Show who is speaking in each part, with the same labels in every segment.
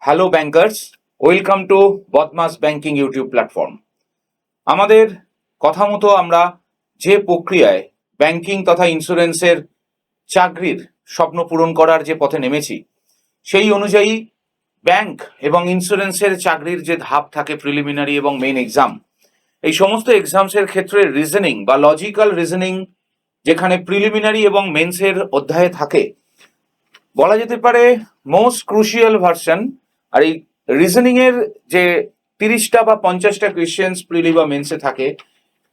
Speaker 1: Hello bankers, welcome to বদমাস banking YouTube platform. আমাদের কথা মতো আমরা যে প্রক্রিয়ায় ব্যাংকিং তথা ইন্স্যুরেন্সের চাকরির স্বপ্ন পূরণ করার যে পথে নেমেছি, সেই অনুযায়ী ব্যাংক এবং ইন্স্যুরেন্সের চাকরির যে ধাপ থাকে প্রিলিমিনারি এবং মেইন এক্সাম, এই সমস্ত এক্সামসের ক্ষেত্রে রিজনিং বা লজিক্যাল রিজনিং যেখানে প্রিলিমিনারি এবং মেন্সের অধ্যায়ে থাকে, বলা যেতে পারে মোস্ট ক্রুশিয়াল ভার্সন। আর এই রিজনিং এর যে 30টা বা 50টা কোয়েশ্চেন্স প্রিলি বা মেন্সে থাকে,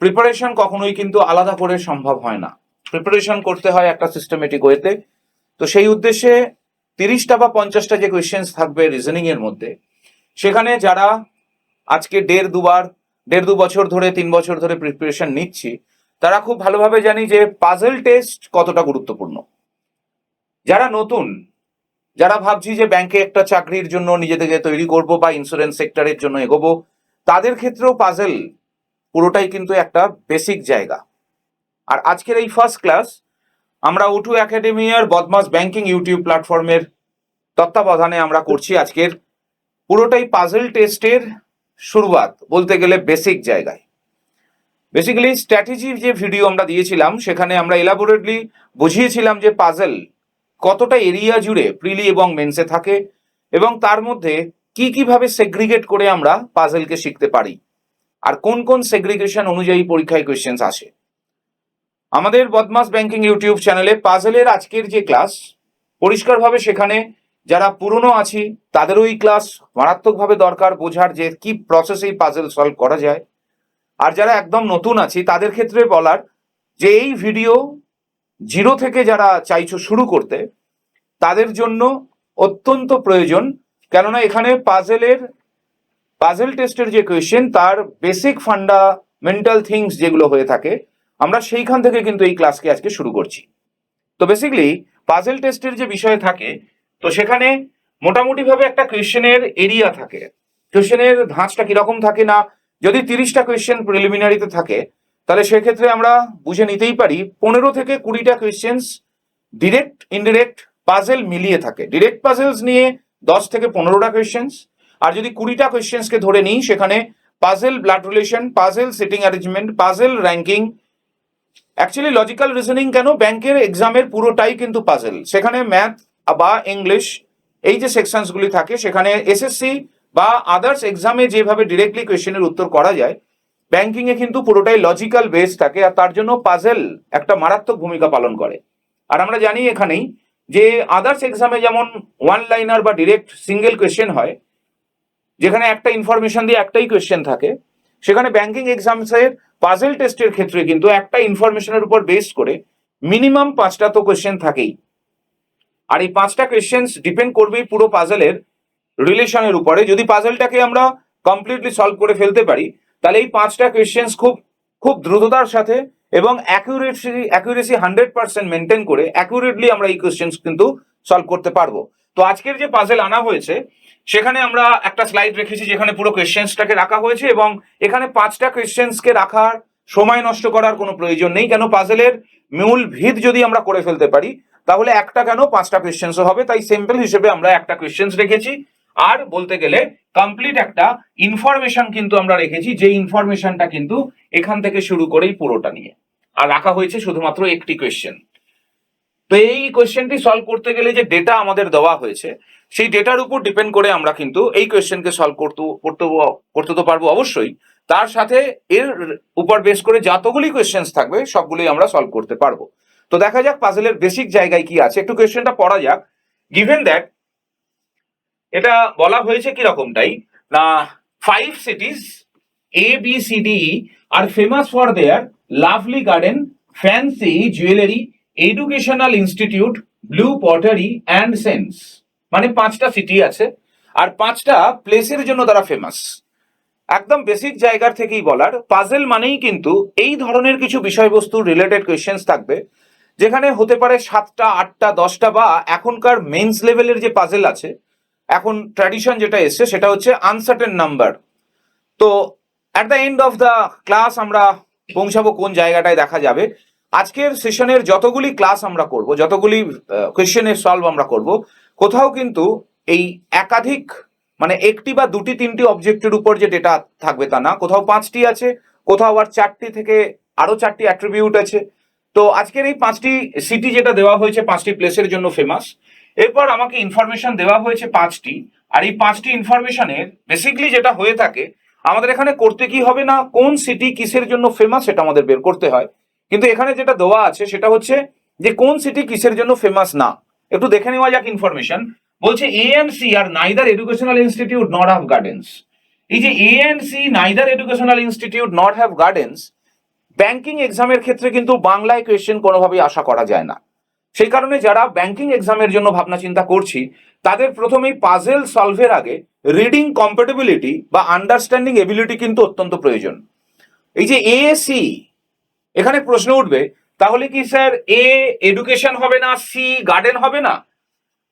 Speaker 1: প্রিপারেশন কখনোই কিন্তু আলাদা করে সম্ভব হয় না। প্রিপারেশন করতে হয় একটা সিস্টেমেটিক ওয়েতে। তো সেই উদ্দেশ্যে 30টা বা 50টা যে কোয়েশ্চেন্স থাকবে রিজনিং এর মধ্যে, সেখানে যারা আজকে দেড় দু বছর ধরে 3 বছর ধরে প্রিপারেশন নিচ্ছি, তারা খুব ভালোভাবে জানি যে পাজল টেস্ট কতটা গুরুত্বপূর্ণ। যারা নতুন, যারা ভাবছি যে ব্যাংকে একটা চাকরির জন্য নিজেদেরকে তৈরি করব বা ইন্স্যুরেন্স সেক্টরের জন্য এগোবো, তাদের ক্ষেত্রেও পাজল পুরোটাই কিন্তু একটা বেসিক জায়গা। আর আজকের এই ফার্স্ট ক্লাস আমরা O2 একাডেমিয়ার বদমাস ব্যাংকিং ইউটিউব প্ল্যাটফর্মের তত্ত্বাবধানে আমরা করছি। আজকের পুরোটাই পাজল টেস্টের শুরুয়াত বলতে গেলে বেসিক জায়গায়। বেসিক্যালি স্ট্র্যাটেজি যে ভিডিও আমরা দিয়েছিলাম, সেখানে আমরা এলাবোরেটলি বুঝিয়েছিলাম যে পাজল কতটা এরিয়া জুড়ে প্রিলি এবং মেন্সে থাকে এবং তার মধ্যে কিভাবে সেগ্রিগেট করে আমরা পাজলকে শিখতে পারি আর কোন কোন সেগ্রিগেশন অনুযায়ী পরীক্ষায় কোয়েশ্চেন্স আসে। আমাদের বদমাস ব্যাংকিং ইউটিউব চ্যানেলে পাজলের আজকের যে ক্লাস, পরিষ্কারভাবে সেখানে যারা পুরনো আছি তাদেরও এই ক্লাস মারাত্মকভাবে দরকার, বোঝার যে কি প্রসেসেই পাজল সলভ করা যায়। আর যারা একদম নতুন আছি তাদের ক্ষেত্রে বলার যে এই ভিডিও জিরো থেকে যারা চাইছো শুরু করতে, তাদের জন্য অত্যন্ত প্রয়োজন। কেননা এখানে পাজল টেস্টের যে কোয়েশ্চেন, তার বেসিক ফান্ডামেন্টাল থিংস যেগুলো হয়ে থাকে, আমরা সেইখান থেকে কিন্তু এই ক্লাসকে আজকে শুরু করছি। তো বেসিক্যালি পাজল টেস্টের যে বিষয় থাকে, তো সেখানে মোটামুটিভাবে একটা কোয়েশ্চেনের এরিয়া থাকে। কোয়েশ্চেনের ধাঁচটা কিরকম থাকে, না যদি 30টা কোয়েশ্চেন প্রিলিমিনারিতে থাকে, তাহলে সেক্ষেত্রে আমরা বুঝে নিতেই পারি 15 থেকে 20টা কোয়েশ্চেন্স ডিরেক্ট ইনডিরেক্ট পাজল মিলিয়ে থাকে। ডিরেক্ট পাজলস নিয়ে 10 থেকে 15টা কোয়েশ্চেন্স, আর যদি 20টা কোয়েশ্চেন্সকে ধরে নিই, সেখানে puzzle blood relation, puzzle seating arrangement, puzzle ranking, actually logical reasoning কেন, ব্যাংকের এক্সামের পুরোটাই কিন্তু পাজল। সেখানে ম্যাথ বা ইংলিশ এই যে সেকশনসগুলি থাকে, সেখানে এসএসসি বা আদার্স এক্সামে যেভাবে ডিরেক্টলি কোয়েশ্চেনের উত্তর করা যায়, ব্যাংকিং এ কিন্তু পুরোটাই লজিক্যাল বেস থাকে, আর তার জন্য পাজল একটা মারাত্মক ভূমিকা পালন করে। আর আমরা জানি এখানেই যে আদার্স এক্সামে যেমন ওয়ান লাইনার বা ডিরেক্ট সিঙ্গেল কোয়েশ্চেন হয়, যেখানে একটা ইনফরমেশন দিয়ে একটাই কোয়েশ্চেন থাকে, সেখানে ব্যাংকিং এক্সামসের পাজল টেস্টের ক্ষেত্রে কিন্তু একটা ইনফরমেশনের উপর বেস করে মিনিমাম 5টা তো কোয়েশ্চেন থাকেই। আর এই 5টা কোয়েশ্চেন্স ডিপেন্ড করবেই পুরো পাজলের রিলেশনের উপরে। যদি পাজলটাকে আমরা কমপ্লিটলি সলভ করে ফেলতে পারি, তাহলে এই 5টা কোয়েশ্চেন্স খুব খুব দ্রুততার সাথে এবং অ্যাকুরেসি 100% মেনটেন করে অ্যাকুরেটলি আমরা এই কোয়েশ্চেন্স কিন্তু সলভ করতে পারবো। তো আজকের যে পাজল আনা হয়েছে, সেখানে আমরা একটা স্লাইড রেখেছি যেখানে পুরো কোয়েশ্চেন্সটাকে রাখা হয়েছে, এবং এখানে 5টা কোয়েশ্চেন্সকে রাখার সময় নষ্ট করার কোনো প্রয়োজন নেই। কেন, পাজলের মূল ভিত যদি আমরা করে ফেলতে পারি, তাহলে একটা কেন 5টা কোয়েশ্চেন্সও হবে। তাই সিম্পল হিসেবে আমরা একটা কোয়েশ্চেন্স রেখেছি, আর বলতে গেলে কমপ্লিট একটা ইনফরমেশন কিন্তু আমরা রেখেছি, যে ইনফরমেশনটা কিন্তু এখান থেকে শুরু করেই পুরোটা নিয়ে, আর রাখা হয়েছে শুধুমাত্র একটি কোয়েশ্চেন। তো এই কোয়েশ্চেনটি সলভ করতে গেলে যে ডেটা আমাদের দেওয়া হয়েছে, সেই ডেটার উপর ডিপেন্ড করে আমরা কিন্তু এই কোয়েশ্চেনকে সলভ করতে তো পারবো অবশ্যই, তার সাথে এর উপর বেস করে যতগুলি কোয়েশ্চেন্স থাকবে সবগুলোই আমরা সলভ করতে পারবো। তো দেখা যাক পাজলের বেসিক জায়গায় কি আছে, একটু কোয়েশ্চেনটা পড়া যাক। গিভেন দ্যাট, এটা বলা হয়েছে কিরকমটাই না, 5 cities ABCDE are famous for their lovely garden, fancy jewellery, educational institute, blue pottery and scents. মানে 5টা সিটি আছে, আর 5টা প্লেসের জন্য তারা ফেমাস। একদম বেসিক জায়গার থেকেই বলার, পাজল মানেই কিন্তু এই ধরনের কিছু বিষয়বস্তু রিলেটেড কোয়েশ্চেন্স থাকবে, যেখানে হতে পারে 7টা 8টা 10টা, বা এখনকার মেন্স লেভেলের যে পাজল আছে, এখন ট্র্যাডিশন যেটা এসছে সেটা হচ্ছে আনসার্টেন নাম্বার। তো at the end of the class আমরা পৌঁছাবো কোন জায়গাটায় দেখা যাবে। আজকের সেশনের যতগুলি ক্লাস আমরা করব, যতগুলি কোয়েশ্চেনের সলভ আমরা করব, কোথাও কিন্তু এই একাধিক মানে একটি বা দুটি তিনটি অবজেক্টের উপর যে ডেটা থাকবে তা না, কোথাও 5টি আছে, কোথাও আবার 4টি থেকে আরো 4টি অ্যাট্রিবিউট আছে। তো আজকের এই 5টি সিটি যেটা দেওয়া হয়েছে 5টি প্লেসের জন্য ফেমাস, এরপর আমাকে ইনফরমেশন দেওয়া হয়েছে 5টি, আর এই 5টি ইনফরমেশনের বেসিক্যালি যেটা হয়ে থাকে আমাদের এখানে করতে কি হবে না, কোন সিটি কিসের জন্য ফেমাস সেটা আমাদের বের করতে হয়। কিন্তু এখানে যেটা দেওয়া আছে সেটা হচ্ছে যে কোন সিটি কিসের জন্য ফেমাস না। একটু দেখে নেওয়া যাক ইনফরমেশন। বলছে A and C are neither educational institute not have gardens. এই যে A and C neither educational institute not have gardens, banking এক্সামের ক্ষেত্রে কিন্তু বাংলায় কোয়েশ্চেন কোনোভাবেই আশা করা যায় না। সেই কারণে যারা ব্যাংকিং এক্সামের জন্য ভাবনা চিন্তা করছি তাদের প্রথমেই পাজেল সলভের আগে রিডিং কম্প্যাটেবিলিটি বা আন্ডারস্ট্যান্ডিং এবিলিটি কিন্তু অত্যন্ত প্রয়োজন। এই যে এ সি, এখানে প্রশ্ন উঠবে তাহলে কি স্যার এ এডুকেশন হবে না, সি গার্ডেন হবে না,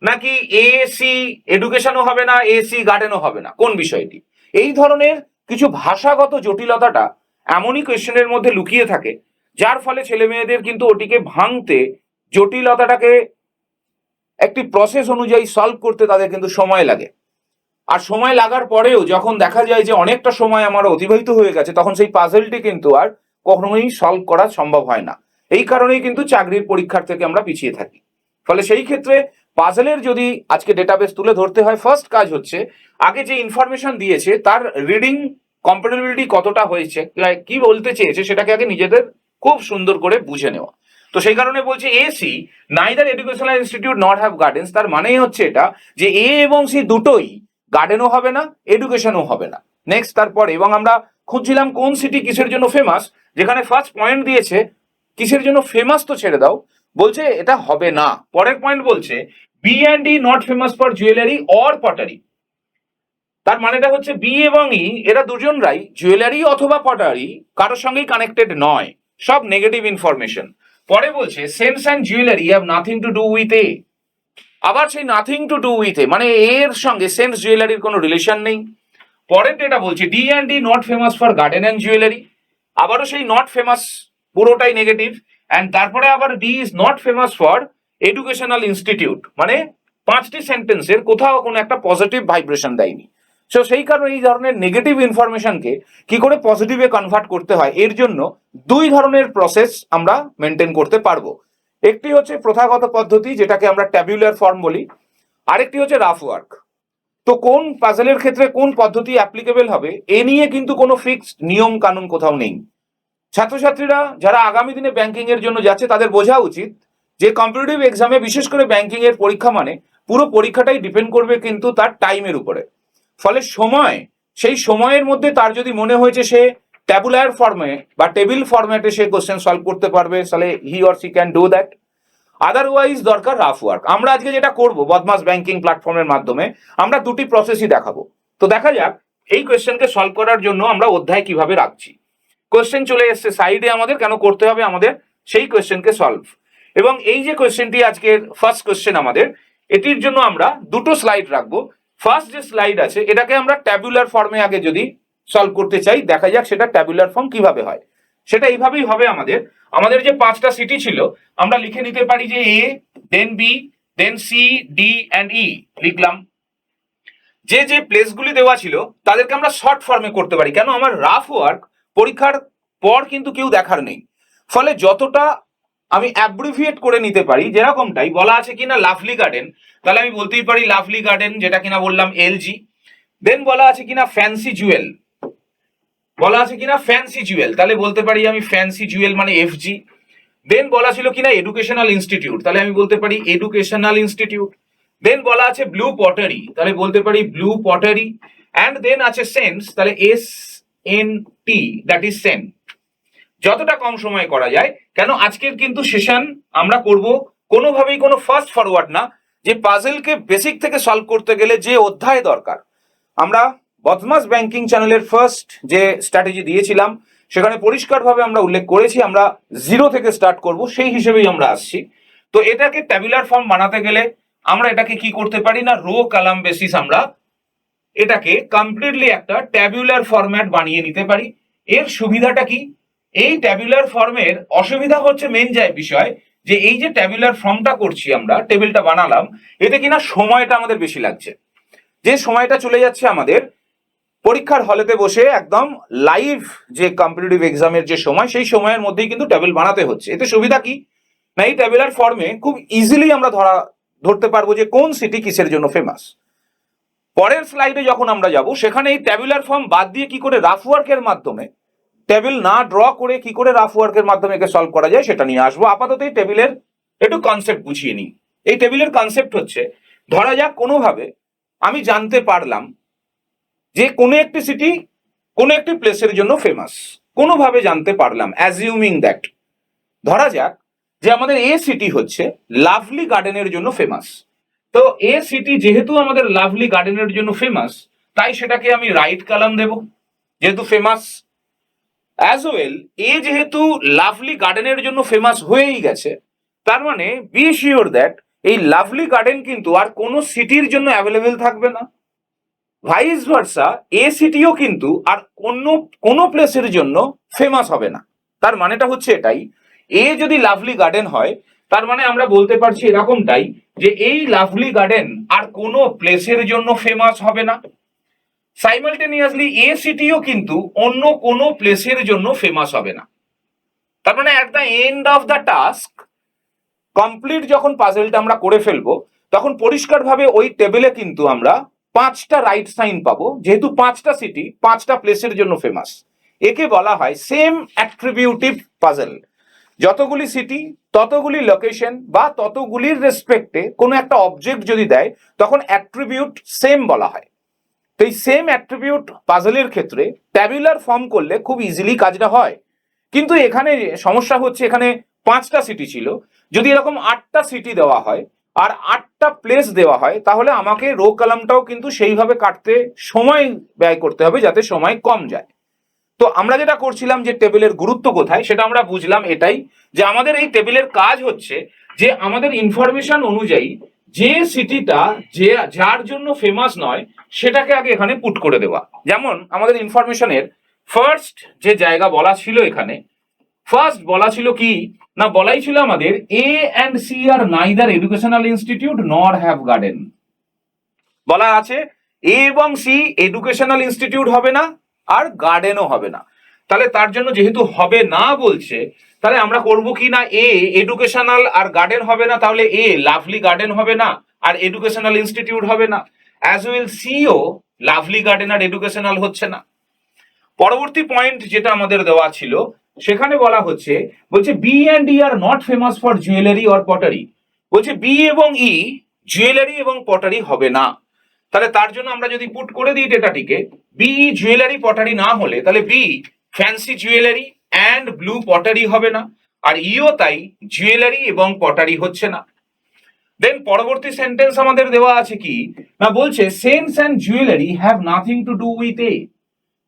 Speaker 1: নাকি এ সি এডুকেশনও হবে না, এ সি গার্ডেনও হবে না, কোন বিষয়টি? এই ধরনের কিছু ভাষাগত জটিলতাটা এমনই কোয়েশ্চেনের মধ্যে লুকিয়ে থাকে যার ফলে ছেলে মেয়েদের কিন্তু ওটিকে ভাঙতে, জটিলতাটাকে একটি প্রসেস অনুযায়ী সলভ করতে তাদের কিন্তু সময় লাগে। আর সময় লাগার পরেও যখন দেখা যায় যে অনেকটা সময় আমার অতিবাহিত হয়ে গেছে, তখন সেই পাজেলটি কিন্তু আর কখনোই সলভ করা সম্ভব হয় না। এই কারণেই কিন্তু চাকরির পরীক্ষার থেকে আমরা পিছিয়ে থাকি। ফলে সেই ক্ষেত্রে পাজেলের যদি আজকে ডেটাবেস তুলে ধরতে হয়, ফার্স্ট কাজ হচ্ছে আগে যে ইনফরমেশন দিয়েছে তার রিডিং কম্পারেবিলিটি কতটা হয়েছে, কি বলতে চেয়েছে সেটাকে আগে নিজেদের খুব সুন্দর করে বুঝে নেওয়া। তো সেই কারণে বলছে AC neither educational institute not have gardens, তার মানেই হচ্ছে এটা যে এ এবং সি দুটোই গার্ডেনও হবে না, এডুকেশনও হবে না। নেক্সট তারপরে, এবং আমরা খুঁজছিলাম কোন সিটি কিসের জন্য ফেমাস, যেখানে ফার্স্ট পয়েন্ট দিয়েছে কিসের জন্য ফেমাস তো ছেড়ে দাও, বলছে এটা হবে না। পরের পয়েন্ট বলছে B and E not famous for jewellery or pottery. তার মানেটা হচ্ছে বি এবং ই এরা দুজনরাই জুয়েলারি অথবা পটারি কারোর সঙ্গেই কানেক্টেড নয়, সব নেগেটিভ ইনফরমেশন। পরে বলছে sense and jewellery have nothing to do with a. আবার সেই nothing to do with a মানে এর সঙ্গে সেন্স জুয়েলারির কোনো রিলেশন নেই। পরের যেটা বলছে D and D not famous for garden and jewellery, আবারও সেই নট ফেমাস, পুরোটাই নেগেটিভ। অ্যান্ড তারপরে আবার D is not famous for educational institute, মানে 5টি সেন্টেন্সের কোথাও কোনো একটা পজিটিভ ভাইব্রেশন দেয়নি। সো সেই কারণে এই ধরনের নেগেটিভ ইনফরমেশনকে কি করে পজিটিভে কনভার্ট করতে হয়, এর জন্য 2 ধরনের প্রসেস আমরা মেনটেন করতে পারবো। একটি হচ্ছে প্রথাগত পদ্ধতি, যেটাকে আমরা ট্যাবুলার ফর্ম বলি, আরেকটি হচ্ছে রাফ ওয়ার্ক। তো কোন পাজেলের ক্ষেত্রে কোন পদ্ধতি অ্যাপ্লিকেবল হবে এ নিয়ে কিন্তু কোনো ফিক্সড নিয়ম কানুন কোথাও নেই। ছাত্রছাত্রীরা যারা আগামী দিনে ব্যাংকিং এর জন্য যাচ্ছে তাদের বোঝা উচিত যে কম্পিটিটিভ এক্সামে, বিশেষ করে ব্যাংকিং এর পরীক্ষা মানে পুরো পরীক্ষাটাই ডিপেন্ড করবে কিন্তু তার টাইমের উপরে। ফলে সময়, সেই সময়ের মধ্যে তার যদি মনে হয়েছে সে ট্যাবুলার ফর্মে বা টেবিল ফরম্যাটে সে কোশ্চেন সলভ করতে পারবে, তাহলে he or she can do that. Otherwise দরকার রাফ ওয়ার্ক। আমরা আজকে যেটা করব বদমাস ব্যাংকিং প্ল্যাটফর্মের মাধ্যমে, আমরা 2টি প্রসেসই দেখাবো। তো দেখা যাক এই কোয়েশ্চেনকে সলভ করার জন্য আমরা অধ্যায় কিভাবে রাখছি। কোয়েশ্চেন চলে এসছে সাইডে, আমাদের কেন করতে হবে আমাদের সেই কোয়েশ্চেনকে সলভ। এবং এই যে কোয়েশ্চেনটি আজকের ফার্স্ট কোয়েশ্চেন আমাদের, এটির জন্য আমরা 2টো স্লাইড রাখবো। ফার্স্ট যে স্লাইড আছে এটাকে আমরা ট্যাবুলার ফর্মে আগে যদি সলভ করতে চাই, দেখা যাক সেটা ট্যাবুলার ফর্ম কিভাবে হয়। সেটা এইভাবেই হবে। আমাদের আমাদের যে 5টা সিটি ছিল আমরা লিখে নিতে পারি যে A, then B, then C, D and E লিখলাম। যে যে প্লেসগুলি দেওয়া ছিল তাদেরকে আমরা শর্ট ফর্মে করতে পারি, কেন আমার রাফ ওয়ার্ক পরীক্ষার পর কিন্তু কেউ দেখার নেই। ফলে যতটা আমি অ্যাব্রিভিয়েট করে নিতে পারি, যেরকমটাই বলা আছে কিনা লাভলি গার্ডেন, তাহলে আমি বলতেই পারি লাভলি গার্ডেন, যেটা কিনা বললাম এলজি। দেন বলা আছে কিনা ফ্যান্সি জুয়েল, বলা আছে কিনা ফ্যান্সি জুয়েল, তাহলে বলতে পারি আমি ফ্যান্সি জুয়েল মানে এফজি। দেন বলা ছিল কিনা এডুকেশনাল ইনস্টিটিউট, তাহলে আমি বলতে পারি এডুকেশনাল ইনস্টিটিউট। দেন বলা আছে ব্লু পটারি, তাহলে বলতে পারি ব্লু পটারি। অ্যান্ড দেন আছে সেন্স, তাহলে SNT, দ্যাট ইজ সেন। যতটা কম সময় করা যায়, কেন আজকের কিন্তু সেশন আমরা করব কোনোভাবেই কোনো ফাস্ট ফরওয়ার্ড না, যে পাজেলকে বেসিক থেকে সলভ করতে গেলে যে অধ্যায় দরকার। আমরা বদমাস ব্যাংকিং চ্যানেলের ফার্স্ট যে স্ট্র্যাটেজি দিয়েছিলাম সেখানে পরিষ্কারভাবে আমরা উল্লেখ করেছি আমরা 0 থেকে স্টার্ট করব, সেই হিসেবেই আমরা আসছি। তো এটাকে ট্যাবুলার ফর্ম বানাতে গেলে আমরা এটাকে কি করতে পারি না, রো কলাম বেসিস আমরা এটাকে কমপ্লিটলি একটা ট্যাবুলার ফরম্যাট বানিয়ে নিতে পারি। এর সুবিধাটা কি, এই ট্যাবুলার ফর্মের অসুবিধা হচ্ছে মেন যে বিষয়, যে এই যে ট্যাবুলার ফর্মটা করছি আমরা, টেবিলটা বানালাম, এতে কিনা সময়টা আমাদের বেশি লাগছে। যে সময়টা চলে যাচ্ছে আমাদের পরীক্ষার হলেতে বসে একদম লাইভ যে কম্পিটিটিভ এক্সামের যে সময়, সেই সময়ের মধ্যেই কিন্তু টেবিল বানাতে হচ্ছে। এতে সুবিধা কি না, এই টেবিলার ফর্মে খুব ইজিলি আমরা ধরতে পারবো যে কোন সিটি কিসের জন্য ফেমাস। পরের স্লাইডে যখন আমরা যাব সেখানে এই ট্যাবুলার ফর্ম বাদ দিয়ে কি করে রাফ ওয়ার্কের মাধ্যমে, টেবিল না ড্র করে কি করে রাফ ওয়ার্কের মাধ্যমে একে সলভ করা যায় সেটা নিয়ে আসবো। আপাতত এই টেবিলের একটু কনসেপ্ট বুঝিয়ে নিই। এই টেবিলের কনসেপ্ট হচ্ছে, ধরা যাক কোনোভাবে আমি জানতে পারলাম যে কোনো একটি সিটি কোনো একটি প্লেসের জন্য ফেমাস, কোনোভাবে জানতে পারলাম, অ্যাজিউমিং দ্যাট ধরা যাক যে আমাদের এ সিটি হচ্ছে লাভলি গার্ডেনের জন্য ফেমাস। তো এ সিটি যেহেতু আমাদের লাভলি গার্ডেনের জন্য ফেমাস, তাই সেটাকে আমি রাইট কলাম দেব, যেহেতু ফেমাস। অ্যাজ ওয়েল এ যেহেতু লাভলি গার্ডেনের জন্য ফেমাস হয়েই গেছে, তার মানে বি শিওর দ্যাট এই লাভলি গার্ডেন কিন্তু আর কোনো সিটির জন্য অ্যাভেলেবেল থাকবে না। ভাইস ভার্সা এ সিটিও কিন্তু আর কোনো প্লেসের জন্য ফেমাস হবে না। তার মানেটা হচ্ছে এটাই, এ যদি লাভলি গার্ডেন হয় তার মানে আমরা বলতে পারছি এরকমটাই যে এই লাভলি গার্ডেন আর কোনো প্লেসের জন্য ফেমাস হবে না। সাইমালটেনিয়াসলি এ সিটিও কিন্তু অন্য কোনো প্লেসের জন্য ফেমাস হবে না। তার মানে at the end of the task, complete যখন পাজেলটা আমরা করে ফেলবো, তখন পরিষ্কারভাবে ওই টেবিলে কিন্তু আমরা 5টা রাইট সাইন পাবো, যেহেতু 5টা সিটি 5টা প্লেসের জন্য ফেমাস। একে বলা হয় সেম অ্যাট্রিবিউটিভ পাজেল। যতগুলি সিটি ততগুলি লোকেশন বা ততগুলির রেসপেক্টে কোনো একটা অবজেক্ট যদি দেয় তখন অ্যাট্রিবিউট সেম বলা হয়। তো এই সেম অ্যাট্রিবিউট পাজেলের ক্ষেত্রে ট্যাবুলার ফর্ম করলে খুব ইজিলি কাজটা হয়। কিন্তু এখানে সমস্যা হচ্ছে, এখানে 5টা সিটি ছিল, যদি এরকম 8টা সিটি দেওয়া হয় আর 8টা প্লেস দেওয়া হয়, তাহলে আমাকে রো কলামটাও কিন্তু সেইভাবে কাটতে সময় ব্যয় করতে হবে যাতে সময় কম যায়। তো আমরা যেটা করছিলাম যে টেবিলের গুরুত্ব কোথায় সেটা আমরা বুঝলাম এটাই, যে আমাদের এই টেবিলের কাজ হচ্ছে যে আমাদের ইনফরমেশন অনুযায়ী যে সিটিটা যার জন্য ফেমাস নয় সেটাকে আগে এখানে পুট করে দেওয়া। যেমন আমাদের ইনফরমেশনের ফার্স্ট যে জায়গা বলা ছিল, এখানে ফার্স্ট বলা ছিল কি না, বলাই ছিল আমাদের A and C are neither educational institute nor have garden. বলা আছে এ এবং সি এডুকেশনাল ইনস্টিটিউট হবে না আর গার্ডেনও হবে না। তাহলে তার জন্য যেহেতু হবে না বলছে, তাহলে আমরা করব কি না, এ এডুকেশনাল আর গার্ডেন হবে না, তাহলে এ লাভলি গার্ডেন হবে না আর এডুকেশনাল ইনস্টিটিউট হবে না। অ্যাজ ওয়েল সিও লাভলি গার্ডেন আর এডুকেশনাল হচ্ছে না। পরবর্তী পয়েন্ট যেটা আমাদের দেওয়া ছিল সেখানে বলা হচ্ছে, বলছে B and E are not famous for jewellery or pottery. বলছে বি এবং ই জুয়েলারি এবং পটারি হবে না। তাহলে তার জন্য আমরা যদি পুট করে দিই ডেটাটিকে, বি জুয়েলারি পটারি না হলে তাহলে B fancy jewellery and blue pottery হবে না, আর ইও তাই জুয়েলারি এবং পটারি হচ্ছে না। দেন পরবর্তী সেন্টেন্স আমাদের দেওয়া আছে কি না, বলছে sense and jewellery have nothing to do with a.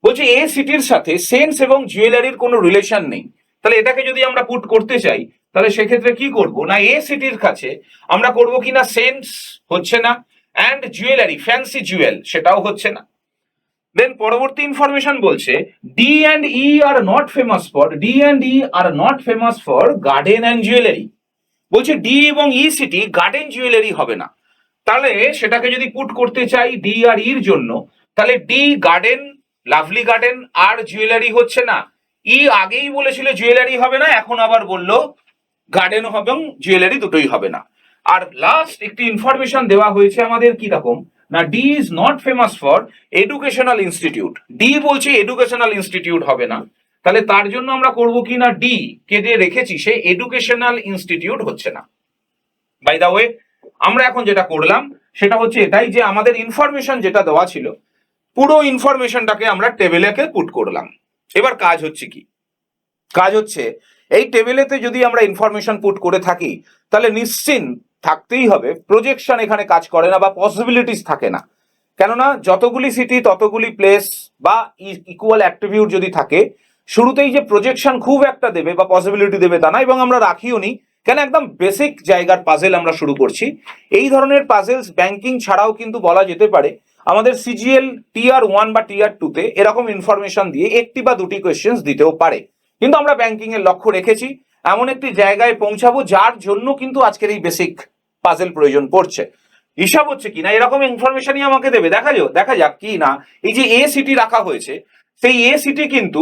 Speaker 1: বলছে এ সিটির সাথে সেন্স এবং জুয়েলারির কোনো রিলেশন নেই। তাহলে এটাকে যদি আমরা পুট করতে চাই তাহলে সেক্ষেত্রে কি করব না, এ সিটির কাছে আমরা করব কি না, সেন্স হচ্ছে না, অ্যান্ড জুয়েলারি ফ্যান্সি জুয়েল সেটাও হচ্ছে না। দেন পরবর্তী ইনফরমেশন বলছে D and E are not famous for garden and jewellery. বলছে ডি এবং ই সিটি গার্ডেন জুয়েলারি হবে না। তাহলে সেটাকে যদি পুট করতে চাই ডি আর ইর জন্য, তাহলে ডি গার্ডেন লাভলি গার্ডেন আর জুয়েলারি হচ্ছে না। ই আগেই বলেছিল জুয়েলারি হবে না, এখন আবার বললো গার্ডেন হবে, জুয়েলারি দুটোই হবে না। আর লাস্ট একটি ইনফরমেশন দেওয়া হয়েছে আমাদের কি রকম না, D is not famous for educational institute. D বলছে এডুকেশনাল ইনস্টিটিউট হবে না, তাহলে তার জন্য আমরা করব কি না, ডি কে যে রেখেছি সে এডুকেশনাল ইনস্টিটিউট হচ্ছে না। বাই দা ওয়ে, আমরা এখন যেটা করলাম সেটা হচ্ছে এটাই, যে আমাদের ইনফরমেশন যেটা দেওয়া ছিল পুরো ইনফরমেশনটাকে আমরা টেবিলেকে পুট করলাম। এবার কাজ হচ্ছে কি, কাজ হচ্ছে এই টেবিলেতে যদি আমরা ইনফরমেশন পুট করে থাকি তাহলে নিশ্চিন্ত থাকতেই হবে প্রজেকশন এখানে কাজ করে না বা পসিবিলিটিস থাকে না। কেননা যতগুলি সিটি ততগুলি প্লেস বা ইকুয়াল অ্যাট্রিবিউট যদি থাকে, শুরুতেই যে প্রজেকশন খুব একটা দেবে বা পসিবিলিটি দেবে তা না, এবং আমরা রাখিও নি, কেন একদম বেসিক জায়গার পাজেল আমরা শুরু করছি। এই ধরনের পাজেলস ব্যাংকিং ছাড়াও কিন্তু বলা যেতে পারে আমাদের সিজিএল টিআর 1 বা টিআর 2 তে এরকম ইনফরমেশন দিয়ে একটি বা দুটি কোয়েশ্চেন্স দিতেও পারে। কিন্তু আমরা ব্যাংকিং এর লক্ষ্য রেখেছি এমন একটি জায়গায় পৌঁছাবো যার জন্য কিন্তু আজকের এই বেসিক পাজেল প্রয়োজন পড়ছে। হিসাব হচ্ছে কিনা এরকম ইনফরমেশনই আমাকে দেবে। দেখা যাক কি না। এই যে এ সিটি রাখা হয়েছে, সেই এ সিটি কিন্তু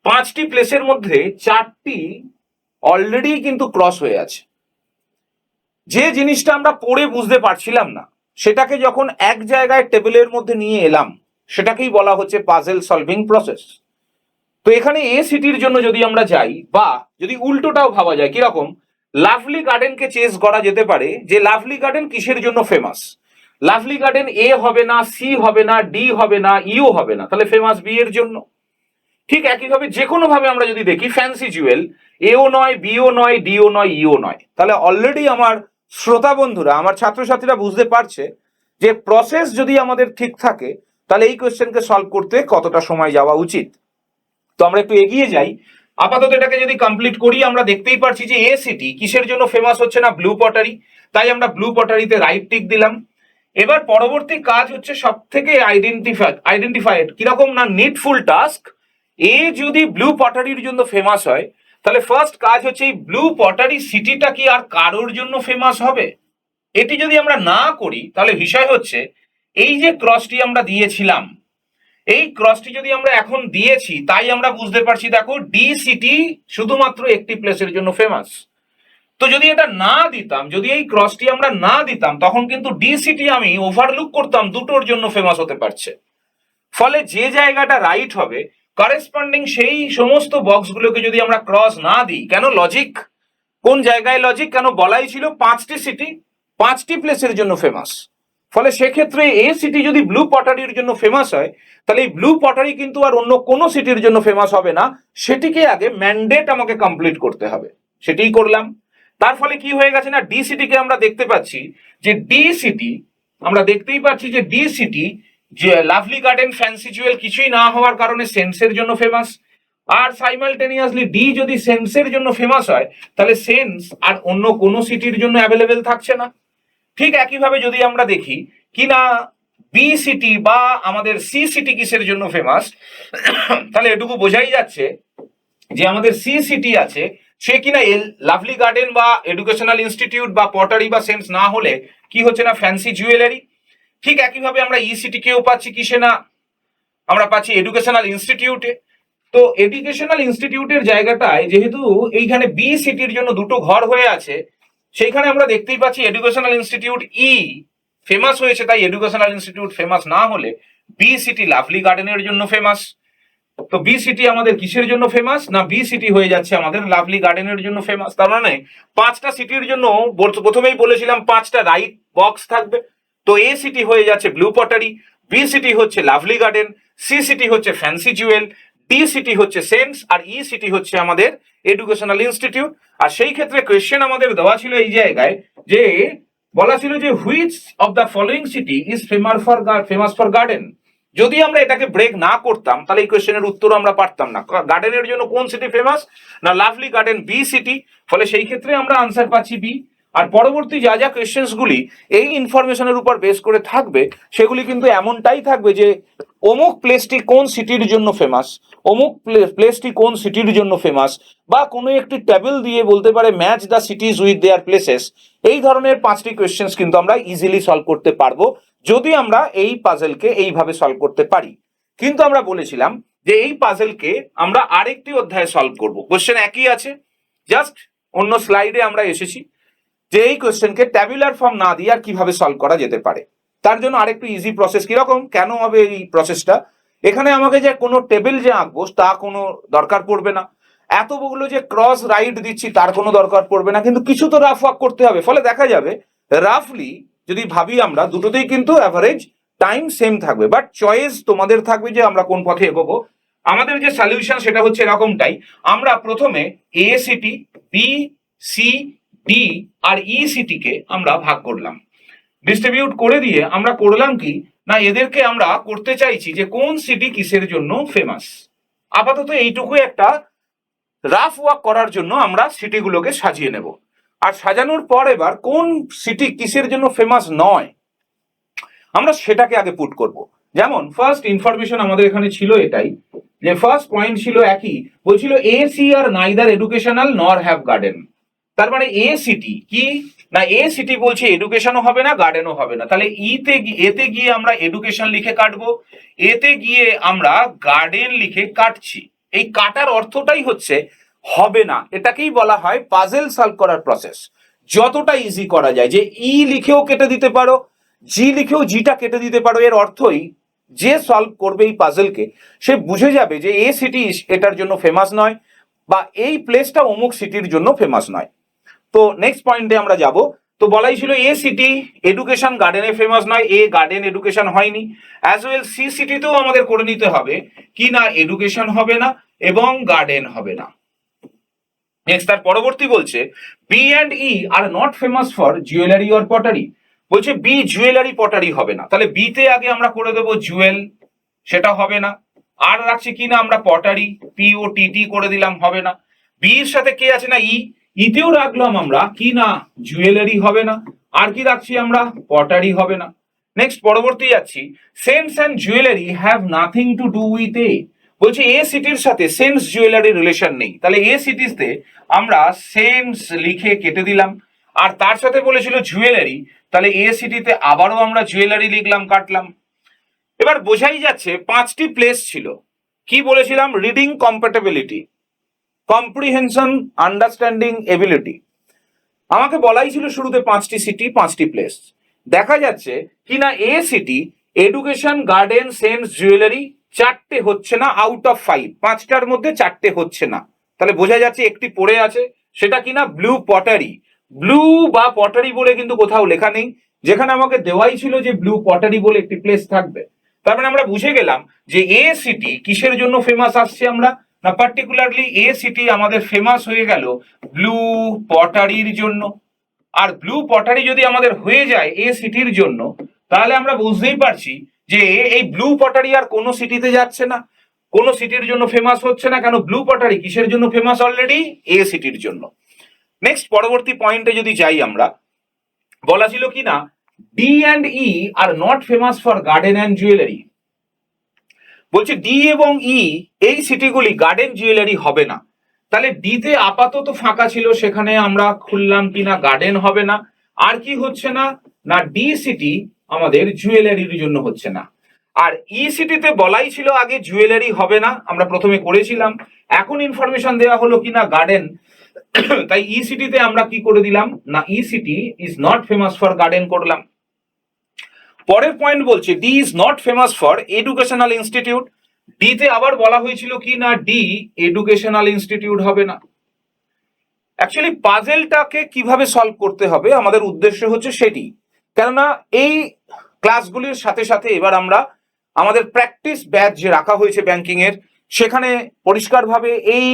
Speaker 1: 5টি প্লেসের মধ্যে 4টি অলরেডি কিন্তু ক্রস হয়ে আছে। যে জিনিসটা আমরা পড়ে বুঝতে পারছিলাম না, সেটাকে যখন এক জায়গায় টেবিলের মধ্যে নিয়ে এলাম, সেটাকেই বলা হচ্ছে পাজেল সলভিং প্রসেস। তো এখানে এ সিটির জন্য যদি আমরা যাই, বা যদি উল্টোটাও ভাবা যায়, কিরকম, লাভলি গার্ডেনকে চেস করা যেতে পারে যে লাভলি গার্ডেন কিসের জন্য ফেমাস। লাভলি গার্ডেন এ হবে না, সি হবে না, ডি হবে না, ইও হবে না, তাহলে ফেমাস বি এর জন্য। ঠিক একইভাবে যে কোনো ভাবে আমরা যদি দেখি ফ্যান্সি জুয়েল এও নয়, বিও নয়, ডিও নয়, ইও নয়, তাহলে অলরেডি আমার শ্রোতা বন্ধুরা, আমার ছাত্রছাত্রীরা বুঝতে পারছে যে প্রসেস যদি আমাদের ঠিক থাকে, তাহলে এই কোয়েশ্চেনকে সলভ করতে কতটা সময় যাওয়া উচিত। তো আমরা একটু এগিয়ে যাই। আপাতত এটাকে যদি কমপ্লিট করি, আমরা দেখতেই পারছি যে এ সিটি কিসের জন্য ফেমাস হচ্ছে না, ব্লু পটারি, তাই আমরা ব্লু পটারিতে রাইট টিক দিলাম। এবার পরবর্তী কাজ হচ্ছে সব থেকে আইডেন্টিফাইড, কিরকম না, নিডফুল টাস্ক। এ যদি ব্লু পটারির জন্য ফেমাস হয়, তাহলে ফার্স্ট কাজ হচ্ছে এই ব্লু পটারি সিটিটা কি আর কারোর জন্য ফেমাস হবে? এটি যদি আমরা না করি, তাহলে বিষয় হচ্ছে এই যে ক্রসটি আমরা দিয়েছিলাম, এই ক্রসটি যদি আমরা এখন দিয়েছি, তাই আমরা বুঝতে পারছি, দেখো ডি সিটি শুধুমাত্র একটি প্লেসের জন্য ফেমাস। তো যদি এটা না দিতাম, যদি এই ক্রসটি আমরা না দিতাম, তখন কিন্তু ডি সিটি আমি ওভারলুক করতাম, দুটোর জন্য ফেমাস হতে পারছে। ফলে যে জায়গাটা রাইট হবে, করেসপন্ডিং সেই সমস্ত বক্সগুলোকে যদি আমরা ক্রস না দিই, কেন লজিক, কোন জায়গায় লজিক, কেন বলাই ছিল 5টি সিটি 5টি প্লেসের জন্য ফেমাস। ফলে সেক্ষেত্রে এ সিটি যদি ব্লু পটারির জন্য ফেমাস হয়, তাহলে এই ব্লু পটারি কিন্তু আর অন্য কোনো সিটির জন্য ফেমাস হবে না, সেটিকে আগে ম্যান্ডেট আমাকে কমপ্লিট করতে হবে। সেটাই করলাম। তার ফলে কি হয়ে গেছে না, ডি সিটিকে আমরা দেখতে পাচ্ছি যে ডি সিটি, আমরা দেখতেই পাচ্ছি যে ডি সিটি, যে লাভলি গার্ডেন, ফ্যান্সি জুয়েল কিছুই না হওয়ার কারণে সেন্সের জন্য ফেমাস। আর সাইমালটেনিয়াসলি ডি যদি সেন্সের জন্য ফেমাস হয়, তাহলে সেন্স আর অন্য কোনো সিটির জন্য অ্যাভেলেবেল থাকছে না। ঠিক একইভাবে যদি আমরা দেখি কিনা বি সিটি বা আমাদের সি সিটি কিসের জন্য ফেমাস, তাহলে এটুকু বোঝাই যাচ্ছে যে আমাদের সি সিটি আছে, সে কিনা লাভলি গার্ডেন বা এডুকেশনাল ইনস্টিটিউট বা পটারি বা সেন্স না হলে কি হচ্ছে না, ফ্যান্সি জুয়েলারি। ঠিক একইভাবে আমরা ই সিটি কেও পাচ্ছি কিসে না, আমরা পাচ্ছি এডুকেশনাল ইনস্টিটিউটে। তো এডুকেশনাল ইনস্টিটিউটের জায়গাটায় যেহেতু এইখানে বি সিটির জন্য দুটো ঘর হয়ে আছে, সেইখানে আমরা দেখতেই পাচ্ছি এডুকেশনাল ইনস্টিটিউট ই ফেমাস হয়েছে, তাই এডুকেশনাল ইনস্টিটিউট ফেমাস না হলে বি সিটি লাভলি গার্ডেনের জন্য ফেমাস। তো বি সিটি আমাদের কিসের জন্য ফেমাস না, বি সিটি হয়ে যাচ্ছে আমাদের লাভলি গার্ডেনের জন্য ফেমাস। তার মানে 5টা সিটির জন্য প্রথমেই বলেছিলাম 5টা রাইট বক্স থাকবে। তো এ সিটি হয়ে যাচ্ছে ব্লু পটারি, বি সিটি হচ্ছে লাভলি গার্ডেন, সি সিটি হচ্ছে ফ্যান্সি জুয়েল, ডি সিটি হচ্ছে সেন্স, আর ই সিটি হচ্ছে আমাদের এডুকেশনাল ইনস্টিটিউট। আর সেই ক্ষেত্রে কোয়েশ্চেন আমাদের দেওয়া ছিল এই জায়গায়, যে বলা ছিল যে which of the following city is famous for garden. যদি আমরা এটাকে ব্রেক না করতাম, তাহলে এই কোয়েশ্চেনের উত্তর আমরা পারতাম না। গার্ডেনের জন্য কোন সিটি ফেমাস না, লাভলি গার্ডেন বি সিটি। ফলে সেই ক্ষেত্রে আমরা আনসার পাচ্ছি বি। আর পরবর্তী যা যা কোয়েশ্চেন্স গুলি এই ইনফরমেশনের উপর বেস করে থাকবে, সেগুলি কিন্তু এমনটাই থাকবে যে অমুক প্লেসটি কোন সিটির জন্য ফেমাস, অমুক প্লেসটি কোন সিটির জন্য ফেমাস, বা কোনো একটি টেবিল দিয়ে বলতে পারে match the সিটিজ with their places. এই ধরনের 5টি কোয়েশ্চেন্স কিন্তু আমরা ইজিলি সলভ করতে পারবো, যদি আমরা এই পাজেলকে এইভাবে সলভ করতে পারি। কিন্তু আমরা বলেছিলাম যে এই পাজেলকে আমরা আরেকটি অধ্যায়ে সলভ করব। কোয়েশ্চেন একই আছে, জাস্ট অন্য স্লাইডে আমরা এসেছি যে এই কোয়েশ্চেনকে ট্যাবুলার ফর্ম না দিয়ে আর কিভাবে সলভ করা যেতে পারে। তার জন্য আরেকটু ইজি প্রসেস। কিরকম, কেন হবে এই প্রসেসটা, এখানে আমাকে যে কোনো টেবিল যে আঁকবো তা কোনো দরকার পড়বে না, এতগুলো যে ক্রস রাইট দিচ্ছি তার কোনো দরকার পড়বে না, কিন্তু কিছু তো রাফ ওয়ার্ক করতে হবে। ফলে দেখা যাবে রাফলি যদি ভাবি আমরা, দুটোতেই কিন্তু অ্যাভারেজ টাইম সেম থাকবে, বাট চয়েস তোমাদের থাকবে যে আমরা কোন পথে এগোবো। আমাদের যে সলিউশন সেটা হচ্ছে এরকমটাই। আমরা প্রথমে A city, B, C, D আর ই সিটি কে আমরা ভাগ করলাম, ডিস্ট্রিবিউট করে দিয়ে আমরা করলাম কি না, এদেরকে আমরা করতে চাইছি যে কোন সিটি কিসের জন্য ফেমাস। আপাতত এইটুকু একটা রাফ ওয়ার্ক করার জন্য আমরা সিটিগুলোকে সাজিয়ে নেব। আর সাজানোর পর এবার কোন সিটি কিসের জন্য ফেমাস নয়, আমরা সেটাকে আগে পুট করব। যেমন ফার্স্ট ইনফরমেশন আমাদের এখানে ছিল এটাই, যে ফার্স্ট পয়েন্ট ছিল একই, বলছিল A C are neither educational nor have garden. তার মানে এ সিটি কি না, এ সিটি বলছে এডুকেশনও হবে না, গার্ডেনও হবে না, তাহলে এতে গিয়ে আমরা এডুকেশন লিখে কাটবো, এতে গিয়ে আমরা গার্ডেন লিখে কাটছি। এই কাটার অর্থটাই হচ্ছে হবে না, এটাকেই বলা হয় পাজেল সলভ করার প্রসেস। যতটা ইজি করা যায়, যে ই লিখেও কেটে দিতে পারো, জি লিখেও জিটা কেটে দিতে পারো, এর অর্থই যে সলভ করবে এই পাজেলকে সে বুঝে যাবে যে এ সিটি এটার জন্য ফেমাস নয়, বা এই প্লেসটা অমুক সিটির জন্য ফেমাস নয়। তো নেক্সট পয়েন্টে আমরা যাব। তো বলাই ছিল এ সিটি এডুকেশন গার্ডেনে ফেমাস নয়, এ গার্ডেন এডুকেশন হয়নি, অ্যাজ ওয়েল সি সিটিতেও আমাদের করে নিতে হবে কি না এডুকেশন হবে না এবং গার্ডেন হবে না। নেক্সট তার পরবর্তী বলছে B and E are not famous for jewellery or pottery. বলছে বি জুয়েলারি পটারি হবে না, তাহলে বি তে আগে আমরা করে দেবো জুয়েল, সেটা হবে না। আর রাখছি কি না আমরা পটারি, পি ও টি টি করে দিলাম, হবে না। বি এর সাথে কে আছে না ই, ইতেও রাখলাম আমরা কি না জুয়েলারি, হবে না। আর কি রাখছি আমরা পটারি, হবে না। নেক্সট পরবর্তী যাচ্ছি, sense and jewellery have nothing to do with a. বলছে এ সিটির সাথে সেন্স জুয়েলারি রিলেশন নেই, তাহলে এ সিটিতে আমরা সেন্স লিখে কেটে দিলাম। আর তার সাথে বলেছিল জুয়েলারি, তাহলে এ সিটিতে আবারও আমরা জুয়েলারি লিখলাম, কাটলাম। এবার বোঝাই যাচ্ছে পাঁচটি প্লেস ছিল। কি বলেছিলাম, reading compatibility, comprehension, understanding, ability. আমাকে বলাই ছিল শুরুতে পাঁচটি সিটি পাঁচটি প্লেস। দেখা যাচ্ছে কি না a city education garden sense jewellery চারটে হচ্ছে না আউট অফ 5, পাঁচটার মধ্যে চারটে হচ্ছে না, তাহলে বোঝা যাচ্ছে একটি পড়ে আছে, সেটা কিনা ব্লু পটারি। ব্লু বা পটারি বলে কিন্তু কোথাও লেখা নেই, যেখানে আমাকে দেওয়াই ছিল যে ব্লু পটারি বলে একটি প্লেস থাকবে। তার মানে আমরা বুঝে গেলাম যে এ সিটি কিসের জন্য ফেমাস আসছে আমরা না, পার্টিকুলারলি এ সিটি আমাদের ফেমাস হয়ে গেল ব্লু পটারির জন্য। আর ব্লু পটারি যদি আমাদের হয়ে যায় এ সিটির জন্য, তাহলে আমরা বুঝতেই পারছি যে এই ব্লু পটারি আর কোনো সিটিতে যাচ্ছে না, কোনো সিটির জন্য ফেমাস হচ্ছে না। কেন, ব্লু পটারি কিসের জন্য ফেমাস অলরেডি, এ সিটির জন্য। নেক্সট পরবর্তী পয়েন্টে যদি যাই আমরা, বলা ছিল কি না D and E are not famous for garden and jewellery. বলছে ডি এবং ই এই সিটিগুলি গার্ডেন জুয়েলারি হবে না, তাহলে ডি তে আপাতত ফাঁকা ছিল, সেখানে আমরা খুললাম কিনা গার্ডেন হবে না। আর কি হচ্ছে না না ডি সিটি আমাদের জুয়েলারির জন্য হচ্ছে না। আর ই সিটিতে বলাই ছিল আগে জুয়েলারি হবে না, আমরা প্রথমে করেছিলাম, এখন ইনফরমেশন দেওয়া হলো কিনা গার্ডেন, তাই ই সিটিতে আমরা কি করে দিলাম না E city is not famous for garden করলাম। পরের পয়েন্ট বলছে D is not famous for educational institute. D তে আবার বলা হয়েছিল কি না ডি এডুকেশনাল ইনস্টিটিউট হবে না। অ্যাকচুয়ালি পাজেলটাকে কিভাবে সলভ করতে হবে আমাদের উদ্দেশ্য হচ্ছে সেটি, কেননা এই ক্লাসগুলির সাথে সাথে এবার আমরা আমাদের প্র্যাকটিস ব্যাচ যে রাখা হয়েছে ব্যাংকিং এর, সেখানে পরিষ্কারভাবে এই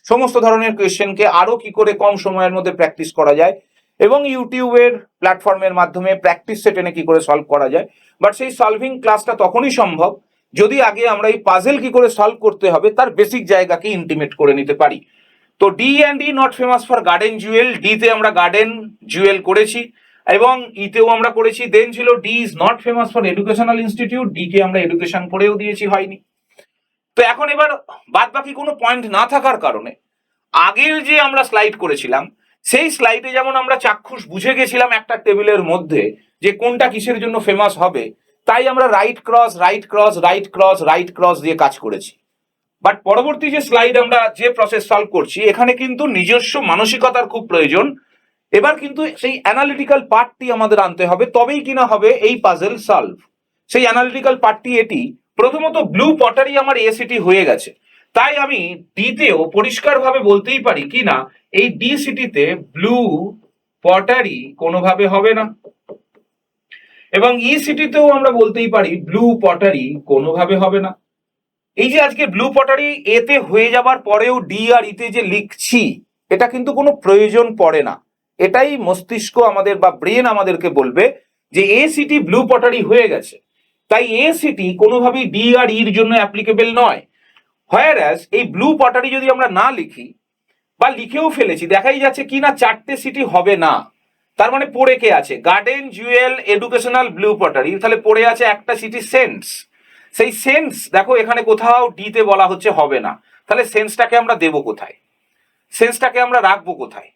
Speaker 1: সমস্ত ধরনের কোয়েশ্চেনকে আরো কি করে কম সময়ের মধ্যে প্র্যাকটিস করা যায় এবং ইউটিউবের প্ল্যাটফর্মের মাধ্যমে প্র্যাকটিস সেট এনে কি করে সলভ করা যায়। বাট সেই সলভিং ক্লাসটা তখনই সম্ভব যদি আগে আমরা এই পাজেল কি করে সলভ করতে হবে তার বেসিক জায়গাকে ইন্টিমেট করে নিতে পারি। তো D and E not famous for garden Jewel, D তে আমরা গার্ডেন জুয়েল করেছি এবং ইতেও আমরা করেছি। দেন ছিল D is not famous for educational institute, D কে আমরা এডুকেশন করেও দিয়েছি, হয়নি। তো এখন এবার বাদ বাকি কোনো পয়েন্ট না থাকার কারণে আগের যে আমরা স্লাইড করেছিলাম সেই স্লাইডে যেমন আমরা চাক্ষুষ বুঝে গেছিলাম একটা টেবিলের মধ্যে যে কোনটা কিসের জন্য ফেমাস হবে, তাই আমরা right cross right cross right cross right cross দিয়ে কাজ করেছি। বাট পরবর্তী যে স্লাইড আমরা যে প্রসেস সলভ করছি এখানে কিন্তু নিজস্ব মানসিকতার খুব প্রয়োজন। এবার কিন্তু সেই অ্যানালিটিক্যাল পার্টটি আমাদের আনতে হবে, তবেই কিনা হবে এই পাজেল সলভ। সেই অ্যানালিটিক্যাল পার্টটি এটি, প্রথমত ব্লু পটারি আমার এসিটি হয়ে গেছে, তাই আমি ডিতেও পরিষ্কারভাবে বলতেই পারি কি না এই ডি সিটিতে ব্লু পটারি কোনোভাবে হবে না, এবং ই সিটিতেও আমরা বলতেই পারি ব্লু পটারি কোনোভাবে হবে না। এই যে আজকে ব্লু পটারি এতে হয়ে যাবার পরেও ডি আর ইতে যে লিখছি এটা কিন্তু কোনো প্রয়োজন পড়ে না, এটাই মস্তিষ্ক আমাদের বা ব্রেন আমাদেরকে বলবে যে এ সিটি ব্লু পটারি হয়ে গেছে, তাই এ সিটি কোনোভাবেই ডি আর ইর জন্য অ্যাপ্লিকেবল নয়। হোয়ারঅ্যাজ এই ব্লু পটারি যদি আমরা না লিখি বা লিখেও ফেলেছি, দেখাই যাচ্ছে কি না চারটে সিটি হবে না, তার মানে পড়ে কে আছে garden Jewel educational blue pottery, তাহলে পড়ে আছে একটা সিটি সেন্স। সেই সেন্স দেখো এখানে কোথাও ডিতে বলা হচ্ছে হবে না, তাহলে সেন্সটাকে আমরা দেবো কোথায়, সেন্সটাকে আমরা রাখবো কোথায়।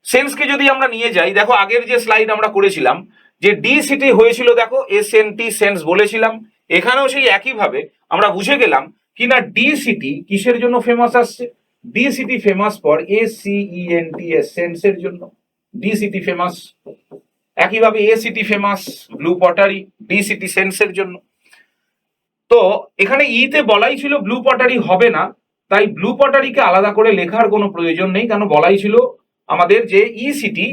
Speaker 1: সেন্সকে যদি আমরা নিয়ে যাই, দেখো আগের যে স্লাইড আমরা করেছিলাম যে ডি সিটি হয়েছিল, দেখো SNT সেন্স বলেছিলাম, এখানেও সেই একইভাবে আমরা বুঝে গেলাম কিনা ডি সিটি কিসের জন্য ফেমাস আসছে। D city famous for ACENTS সেন্সের জন্য, ডি সিটি ফেমাস। একইভাবে ACT famous blue pottery, D city সেন্সের জন্য। তো এখানে তে বলাই ছিল ব্লু পটারি হবে না, তাই ব্লু পটারিকে আলাদা করে লেখার কোনো প্রয়োজন নেই, কারণ বলাই ছিল আমাদের যে সিটি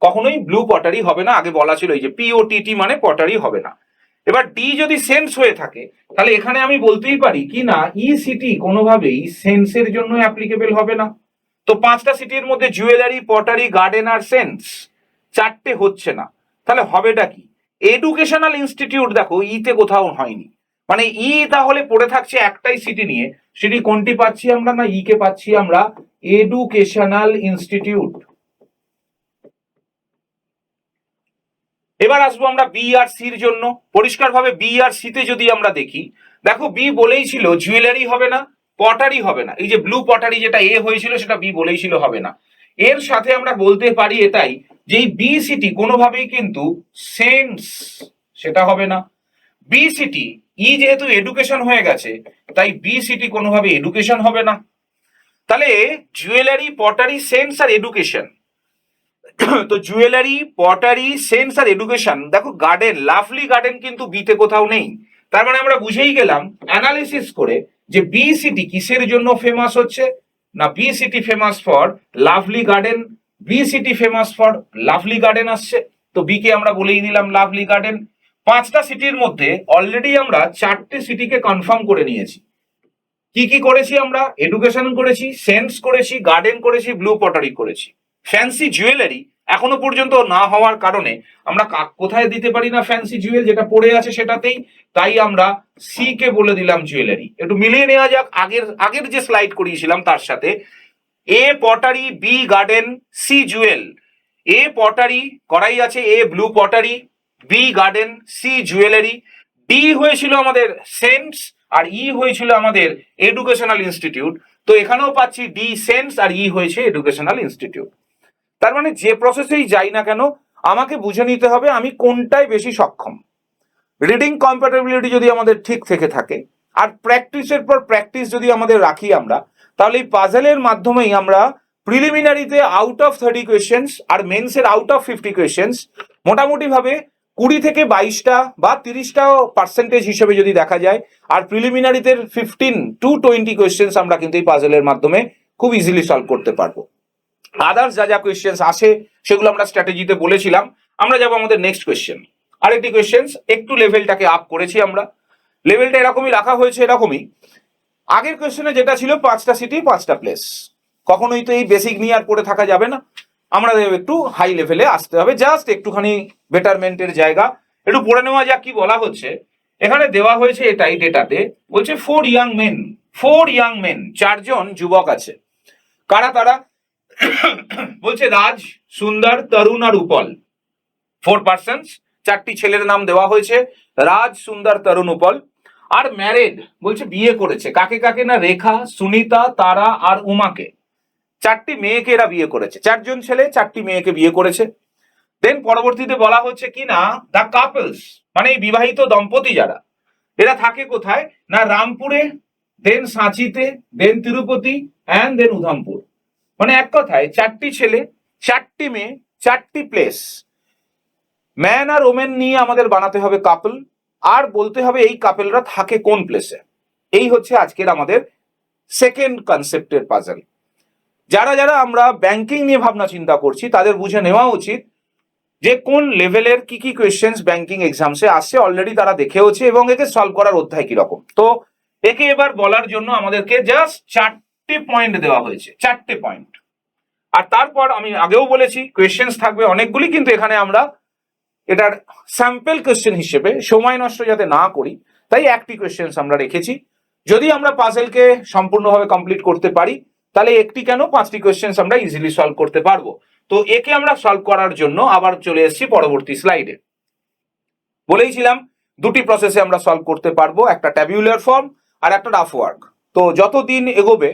Speaker 1: কখনোই ব্লু পটারি হবে না। আগে বলা ছিল এই যে POTT মানে পটারি হবে না। এবার ডি যদি সেন্স হয়ে থাকে, তাহলে এখানে আমি বলতেই পারি কি না সিটি কোনোভাবেই সেন্সের জন্য অ্যাপ্লিকেবল হবে না। তো পাঁচটা সিটির মধ্যে জুয়েলারি, পটারি, গার্ডেন আর সেন্স, চারটে হচ্ছে না, তাহলে হবেটা কি? এডুকেশনাল ইনস্টিটিউট দেখো তে কোথাও হয়নি, মানে তাহলে পড়ে থাকছে একটাই সিটি নিয়ে, সেটি কোনটি পাচ্ছি আমরা? না কে পাচ্ছি আমরা, এডুকেশনাল ইনস্টিটিউট। এবার আসবো আমরা বি আর সির জন্য। পরিষ্কারভাবে বি আর সিতে যদি আমরা দেখি, দেখো বি বলেই ছিল জুয়েলারি হবে না, পটারি হবে না। এই যে ব্লু পটারি যেটা হয়েছিল সেটা বি বলেই ছিল হবে না। এর সাথে আমরা বলতে পারি এটাই যে এই বি সিটি কোনোভাবেই কিন্তু সেন্স সেটা হবে না। বি সিটি যেহেতু এডুকেশন হয়ে গেছে, তাই বি সিটি কোনোভাবে এডুকেশন হবে না। তাহলে জুয়েলারি, পটারি, সেন্স আর এডুকেশন, তো জুয়েলারি, পটারি, সেন্স আর এডুকেশন, দেখো গার্ডেন, লাভলি গার্ডেন কিন্তু বিতে কোথাও নেই। তার মানে আমরা বুঝেই গেলাম অ্যানালিসিস করে যে বি সিটি কিসের জন্য ফেমাস হচ্ছে, না B city famous for lovely garden, B city famous for lovely garden আসছে। তো বি কে আমরা বলেই দিলাম লাভলি গার্ডেন। পাঁচটা সিটির মধ্যে অলরেডি আমরা চারটে সিটিকে কনফার্ম করে নিয়েছি। কি কি করেছি আমরা? এডুকেশন করেছি, সেন্স করেছি, গার্ডেন করেছি, ব্লু পটারি করেছি। ফ্যান্সি জুয়েলারি এখনো পর্যন্ত না হওয়ার কারণে আমরা কোথায় দিতে পারি না ফ্যান্সি জুয়েল, যেটা পড়ে আছে সেটাতেই, তাই আমরা সি কে বলে দিলাম জুয়েলারি। একটু মিলিয়ে নেওয়া যাক আগের আগের যে স্লাইড করিয়েছিলাম তার সাথে। A pottery, B garden, C jewel. A pottery করাই আছে, A blue pottery, B garden, C jewellery. D হয়েছিল আমাদের সেন্স, আর হয়েছিল আমাদের এডুকেশনাল ইনস্টিটিউট। তো এখানেও পাচ্ছি ডি সেন্স আর হয়েছে এডুকেশনাল ইনস্টিটিউট। তার মানে যে প্রসেসেই যাই না কেন আমাকে বুঝে নিতে হবে আমি কোনটায় বেশি সক্ষম। রিডিং কম্প্যাটেবিলিটি যদি আমাদের ঠিক থেকে থাকে, আর প্র্যাকটিসের পর প্র্যাকটিস যদি আমাদের রাখি আমরা, তাহলে এই পাজেলের মাধ্যমেই আমরা প্রিলিমিনারিতে আউট অফ 30 কোয়েশ্চেন্স আর মেন্সের আউট অফ 50 কোয়েশ্চেন্স মোটামুটি ভাবে 20 থেকে 22টা বা 30টা পার্সেন্টেজ হিসেবে যদি দেখা যায়, আর প্রিলিমিনারিতে 15 to 20 কোয়েশ্চেন্স আমরা কিন্তু এই পাজেলের মাধ্যমে খুব ইজিলি সলভ করতে পারবো। আদার্স যা যা কোয়েশ্চেন্স আসে সেগুলো আমরা স্ট্র্যাটেজিতে বলেছিলাম। আমরা যাবো আমাদের নেক্সট কোয়েশ্চেন। আরেকটি কোয়েশ্চেন্স, একটু লেভেলটাকে আপ করেছি আমরা, লেভেলটা এরকমই রাখা হয়েছে, এরকমই। আগের কোয়েশ্চেনে যেটা ছিল 5টা সিটি 5টা প্লেস, কখনোই তো এই বেসিক নিয়ে আর পড়ে থাকা যাবে না, আমরা একটু হাই লেভেলে আসতে হবে, জাস্ট একটুখানি বেটারমেন্টের জায়গা। একটু পড়ে নেওয়া যাক কি বলা হচ্ছে। এখানে দেওয়া হয়েছে এটাই ডেটাতে, বলছে 4 ইয়াং মেন, 4 ইয়াং মেন, 4জন যুবক আছে। কারা তারা? বলছে রাজ, সুন্দর, তরুণ আর উপল। 4 পার্সনস, 4টি ছেলের নাম দেওয়া হয়েছে, রাজ, সুন্দর, তরুণ, উপল। আর ম্যারেড, বলছে বিয়ে করেছে। কাকে কাকে? না রেখা, সুনিতা, তারা আর উমাকে। 4টি মেয়েকে এরা বিয়ে করেছে, 4জন ছেলে 4টি মেয়েকে বিয়ে করেছে। দেন পরবর্তীতে বলা হচ্ছে কি না দ্য কাপলস, মানে এই বিবাহিত দম্পতি যারা, এরা থাকে কোথায়? না রামপুরে, দেন সাঁচিতে, দেন তিরুপতি অ্যান্ড দেন উধামপুর। মানে এক কথায় 4টি ছেলে, 4টি মেয়ে, 4টি প্লেস, ম্যান আর ওমেন নিয়ে আমাদের বানাতে হবে কাপল, আর বলতে হবে এই কাপলরা থাকে কোন প্লেসে। এই হচ্ছে আজকের আমাদের সেকেন্ড কনসেপ্টের পাজল। যারা যারা আমরা ব্যাংকিং নিয়ে ভাবনা চিন্তা করছি তাদের বুঝে নেওয়া উচিত যে কোন লেভেলের কি কি কোয়েশ্চেন্স ব্যাংকিং এক্সামসে আসছে, অলরেডি তারা দেখেওছে এবং একে সলভ করার অধ্যায় কিরকম। তো একে এবার বলার জন্য আমাদেরকে জাস্ট 4টে পয়েন্ট দেওয়া হয়েছে, 4টে পয়েন্ট। আর তারপর আমি আগেও বলেছি কোয়েশ্চেন্স থাকবে অনেকগুলি, কিন্তু এখানে আমরা এটার স্যাম্পল কোয়েশ্চেন হিসেবে সময় নষ্ট যাতে না করি, তাই একটি কোয়েশ্চেন্স আমরা রেখেছি। যদি আমরা পাজেলকে সম্পূর্ণভাবে কমপ্লিট করতে পারি, তাহলে একটি কেন 5টি কোয়েশ্চেন্স আমরা ইজিলি সলভ করতে পারবো। তো একে আমরা সলভ করার জন্য আবার চলে এসেছি পরবর্তী স্লাইডে। বলেইছিলাম দুটি প্রসেসে আমরা সলভ করতে পারবো, একটা ট্যাবুলার ফর্ম আর একটা রাফ ওয়ার্ক। তো যত দিন এগোবে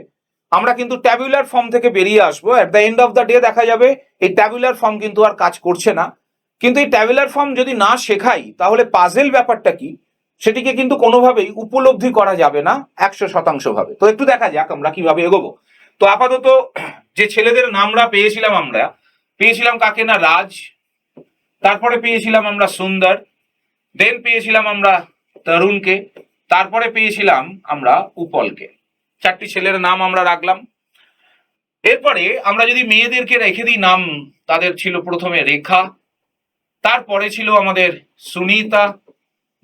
Speaker 1: আমরা কিন্তু ট্যাবুলার ফর্ম থেকে বেরিয়ে আসবো। At the end of the day দেখা যাবে এই ট্যাবুলার ফর্ম কিন্তু আর কাজ করছে না। কিন্তু এই ট্যাবুলার ফর্ম যদি না শেখাই তাহলে পাজেল ব্যাপারটা কি সেটিকে কিন্তু কোনোভাবেই উপলব্ধি করা যাবে না 100% ভাবে। তো একটু দেখা যাক আমরা কিভাবে এগোবো। তো আপাতত যে ছেলেদের নামরা আমরা পেয়েছিলাম কাকে না, রাজ, তারপরে পেয়েছিলাম আমরা সুন্দর, দেন পেয়েছিলাম আমরা তরুণকে, তারপরে পেয়েছিলাম আমরা উপলকে। 4টি ছেলের নাম আমরা রাখলাম। এরপরে আমরা যদি মেয়েদেরকে রেখে দিই নাম, তাদের ছিল প্রথমে রেখা, তারপরে ছিল আমাদের সুনিতা,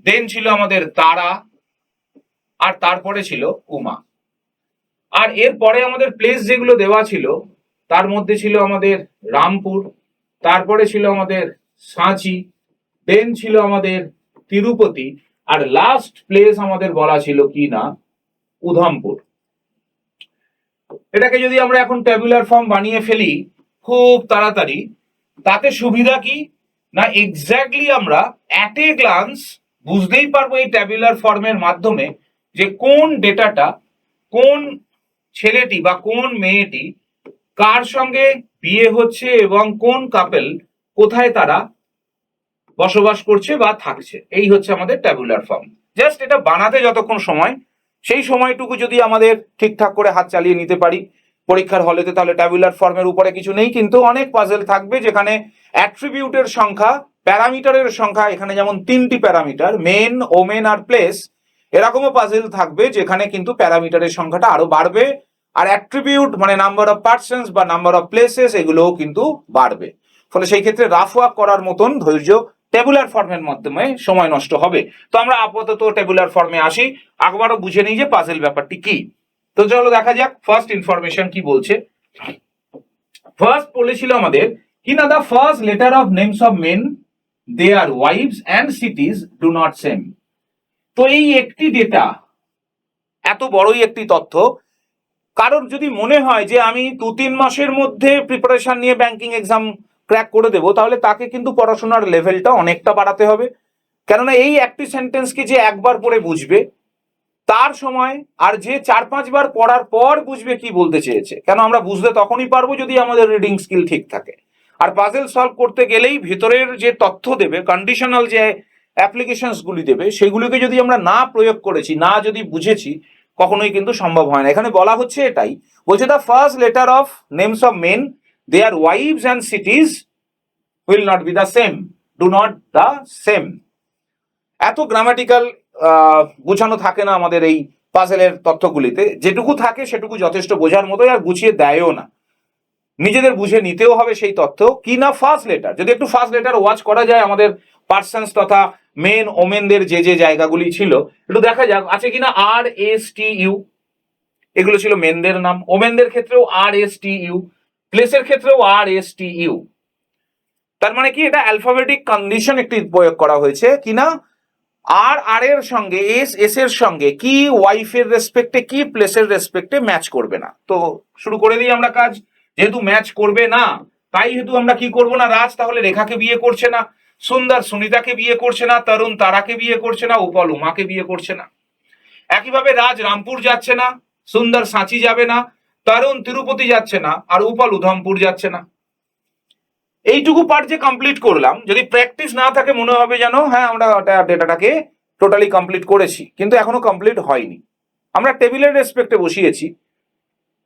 Speaker 1: দেন ছিল আমাদের তারা, আর তারপরে ছিল উমা। আর এরপরে আমাদের প্লেস যেগুলো দেওয়া ছিল তার মধ্যে ছিল আমাদের রামপুর, তারপরে ছিল আমাদের সাঁচি, দেন ছিল আমাদের তিরুপতি, আর লাস্ট প্লেস আমাদের বলা ছিল কি না উধমপুর। এটাকে যদি আমরা এখন ট্যাবুলার ফর্ম বানিয়ে ফেলি খুব তাড়াতাড়ি, তাতে সুবিধা কি না এক্স্যাক্টলি আমরা অ্যাট এ গ্লান্স বুঝতেই পারবো এই ট্যাবুলার ফর্মের মাধ্যমে যে কোন ডেটাটা কোন ছেলেটি বা কোন মেয়েটি কার সঙ্গে বিয়ে হচ্ছে এবং কোন কাপেল কোথায় তারা বসবাস করছে বা থাকছে। এই হচ্ছে আমাদের ট্যাবুলার ফর্ম। জাস্ট এটা বানাতে যতক্ষণ সময়, সেই সময়টুকু যদি আমাদের ঠিকঠাক করে হাত চালিয়ে নিতে পারি পরীক্ষার হলেতে, তাহলে ট্যাবুলার ফর্মের উপরে কিছু নেই, কিন্তু অনেক পাজেল থাকবে যেখানে অ্যাট্রিবিউটের সংখ্যা, প্যারামিটারের সংখ্যা, এখানে যেমন 3টি parameter main, women are place, এরকমও পাজেল থাকবে যেখানে কিন্তু প্যারামিটারের সংখ্যাটা আরো বাড়বে, আর অ্যাট্রিবিউট মানে নাম্বার অফ পার্সনস বা নাম্বার অফ প্লেসেস এগুলোও কিন্তু বাড়বে। ফলে সেই ক্ষেত্রে রাফ ওয়ার্ক করার মতন ধৈর্য টেবুলার ফর্মের মাধ্যমে সময় নষ্ট হবে। তো আমরা আপাতত টেবুলার ফর্মে আসি, একবারও বুঝে নিই যে পাজেল ব্যাপারটি কি। তো চলো দেখা যাক ফার্স্ট ইনফরমেশন কি বলছে। ফার্স্ট বলেছিল আমাদের কি না, the first letter of names of men, their wives and cities do not same. তো এই একটি ডেটা, এত বড়ই একটি তথ্য, কারোর যদি মনে হয় যে আমি 2-3 মাসের মধ্যে প্রিপারেশন নিয়ে ব্যাংকিং এক্সাম ক্র্যাক করে দেবো, তাহলে তাকে কিন্তু পড়াশোনার লেভেলটা অনেকটা বাড়াতে হবে। কেননা এই একটি সেন্টেন্সকে যে একবার পড়ে বুঝবে তার সময়, আর যে 4-5 বার পড়ার পর বুঝবে কি বলতে চেয়েছে, কেন আমরা বুঝতে তখনই পারবো যদি আমাদের রিডিং স্কিল ঠিক থাকে। আর পাজেল সলভ করতে গেলেই ভেতরের যে তথ্য দেবে, কন্ডিশনাল যে অ্যাপ্লিকেশনস গুলি দেবে, সেগুলিকে যদি আমরা না প্রয়োগ করেছি, না যদি বুঝেছি, কখনোই কিন্তু সম্ভব হয় না। এখানে বলা হচ্ছে এটাই, বলছে the first letter of names of men, their wives and cities will not be the same, do not the same. এত গ্রামাটিক্যাল গুছানো থাকে না আমাদের এই পাজেলের তথ্যগুলিতে, যেটুকু থাকে সেটুকু যথেষ্ট বোঝার মতোই, আর গুছিয়ে দেয়ও না, নিজেদের বুঝে নিতেও হবে সেই তথ্য। কি না ফার্স্ট লেটার, যদি একটু ফার্স্ট লেটার ওয়াচ করা যায় আমাদের পার্সনস তথা মেন ওমেনদের যে যে জায়গাগুলি ছিল একটু দেখা যাক আছে কিনা। RSTU এগুলো ছিল মেনদের নাম, ওমেনদের ক্ষেত্রেও RSTU, প্লেসের ক্ষেত্রেও RSTU। তার মানে কি এটা অ্যালফাবেটিক কন্ডিশন একটি প্রয়োগ করা হয়েছে কিনা, আর এর সঙ্গে এস এর সঙ্গে কি ওয়াইফের রেসপেক্টে কি প্লেসের রেসপেক্টে ম্যাচ করবে না। তো শুরু করে দিই আমরা কাজ। যেহেতু ম্যাচ করবে না, তাই হেতু আমরা কি করব না, রাজ তাহলে রেখাকে বিয়ে করছে না, সুন্দর সুনিতাকে বিয়ে করছে না, তরুণ তারাকে বিয়ে করছে না, উপল উমাকে বিয়ে করছে না। একইভাবে রাজ রামপুর যাচ্ছে না, সুন্দর সাঁচি যাবে না, তরুণ তিরুপতি যাচ্ছে না, আর উপল উধমপুর যাচ্ছে না। এইটুকু পার্ট যে কমপ্লিট করলাম, যদি প্র্যাকটিস না থাকে মনে হবে যেন হ্যাঁ আমরা ডেটাটাকে টোটালি কমপ্লিট করেছি, কিন্তু এখনো কমপ্লিট হয়নি। আমরা টেবিলের রেসপেক্টে বসিয়েছি।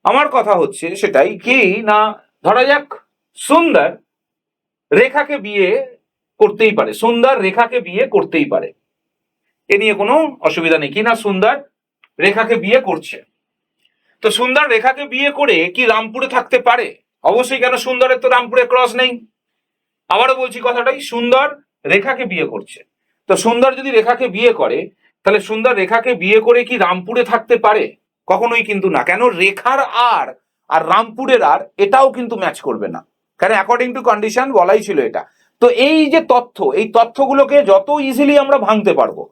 Speaker 1: আমার কথা হচ্ছে সেটাই কি না, ধরা যাক সুন্দর রেখাকে বিয়ে করতেই পারে, সুন্দর রেখাকে বিয়ে করতেই পারে, এ নিয়ে কোনো অসুবিধা নেই। কি না সুন্দর রেখাকে বিয়ে করছে, তো সুন্দর রেখাকে বিয়ে করে কি রামপুরে থাকতে পারে? অবশ্যই, কেন সুন্দরের তো রামপুরে ক্রস নেই। আবারও বলছি কথাটাই, সুন্দর রেখাকে বিয়ে করছে, তো সুন্দর যদি রেখাকে বিয়ে করে তাহলে সুন্দর রেখাকে বিয়ে করে কি রামপুরে থাকতে পারে? কখনোই কিন্তু না। কেন রেখার আর আর রামপুরের আর এটাও কিন্তু ম্যাচ করবে না, কারণ অ্যাকর্ডিং টু কন্ডিশন বলাই ছিল এটা। তো এই যে তথ্য, এই তথ্যগুলোকে যত ইজিলি আমরা ভাঙতে পারবো,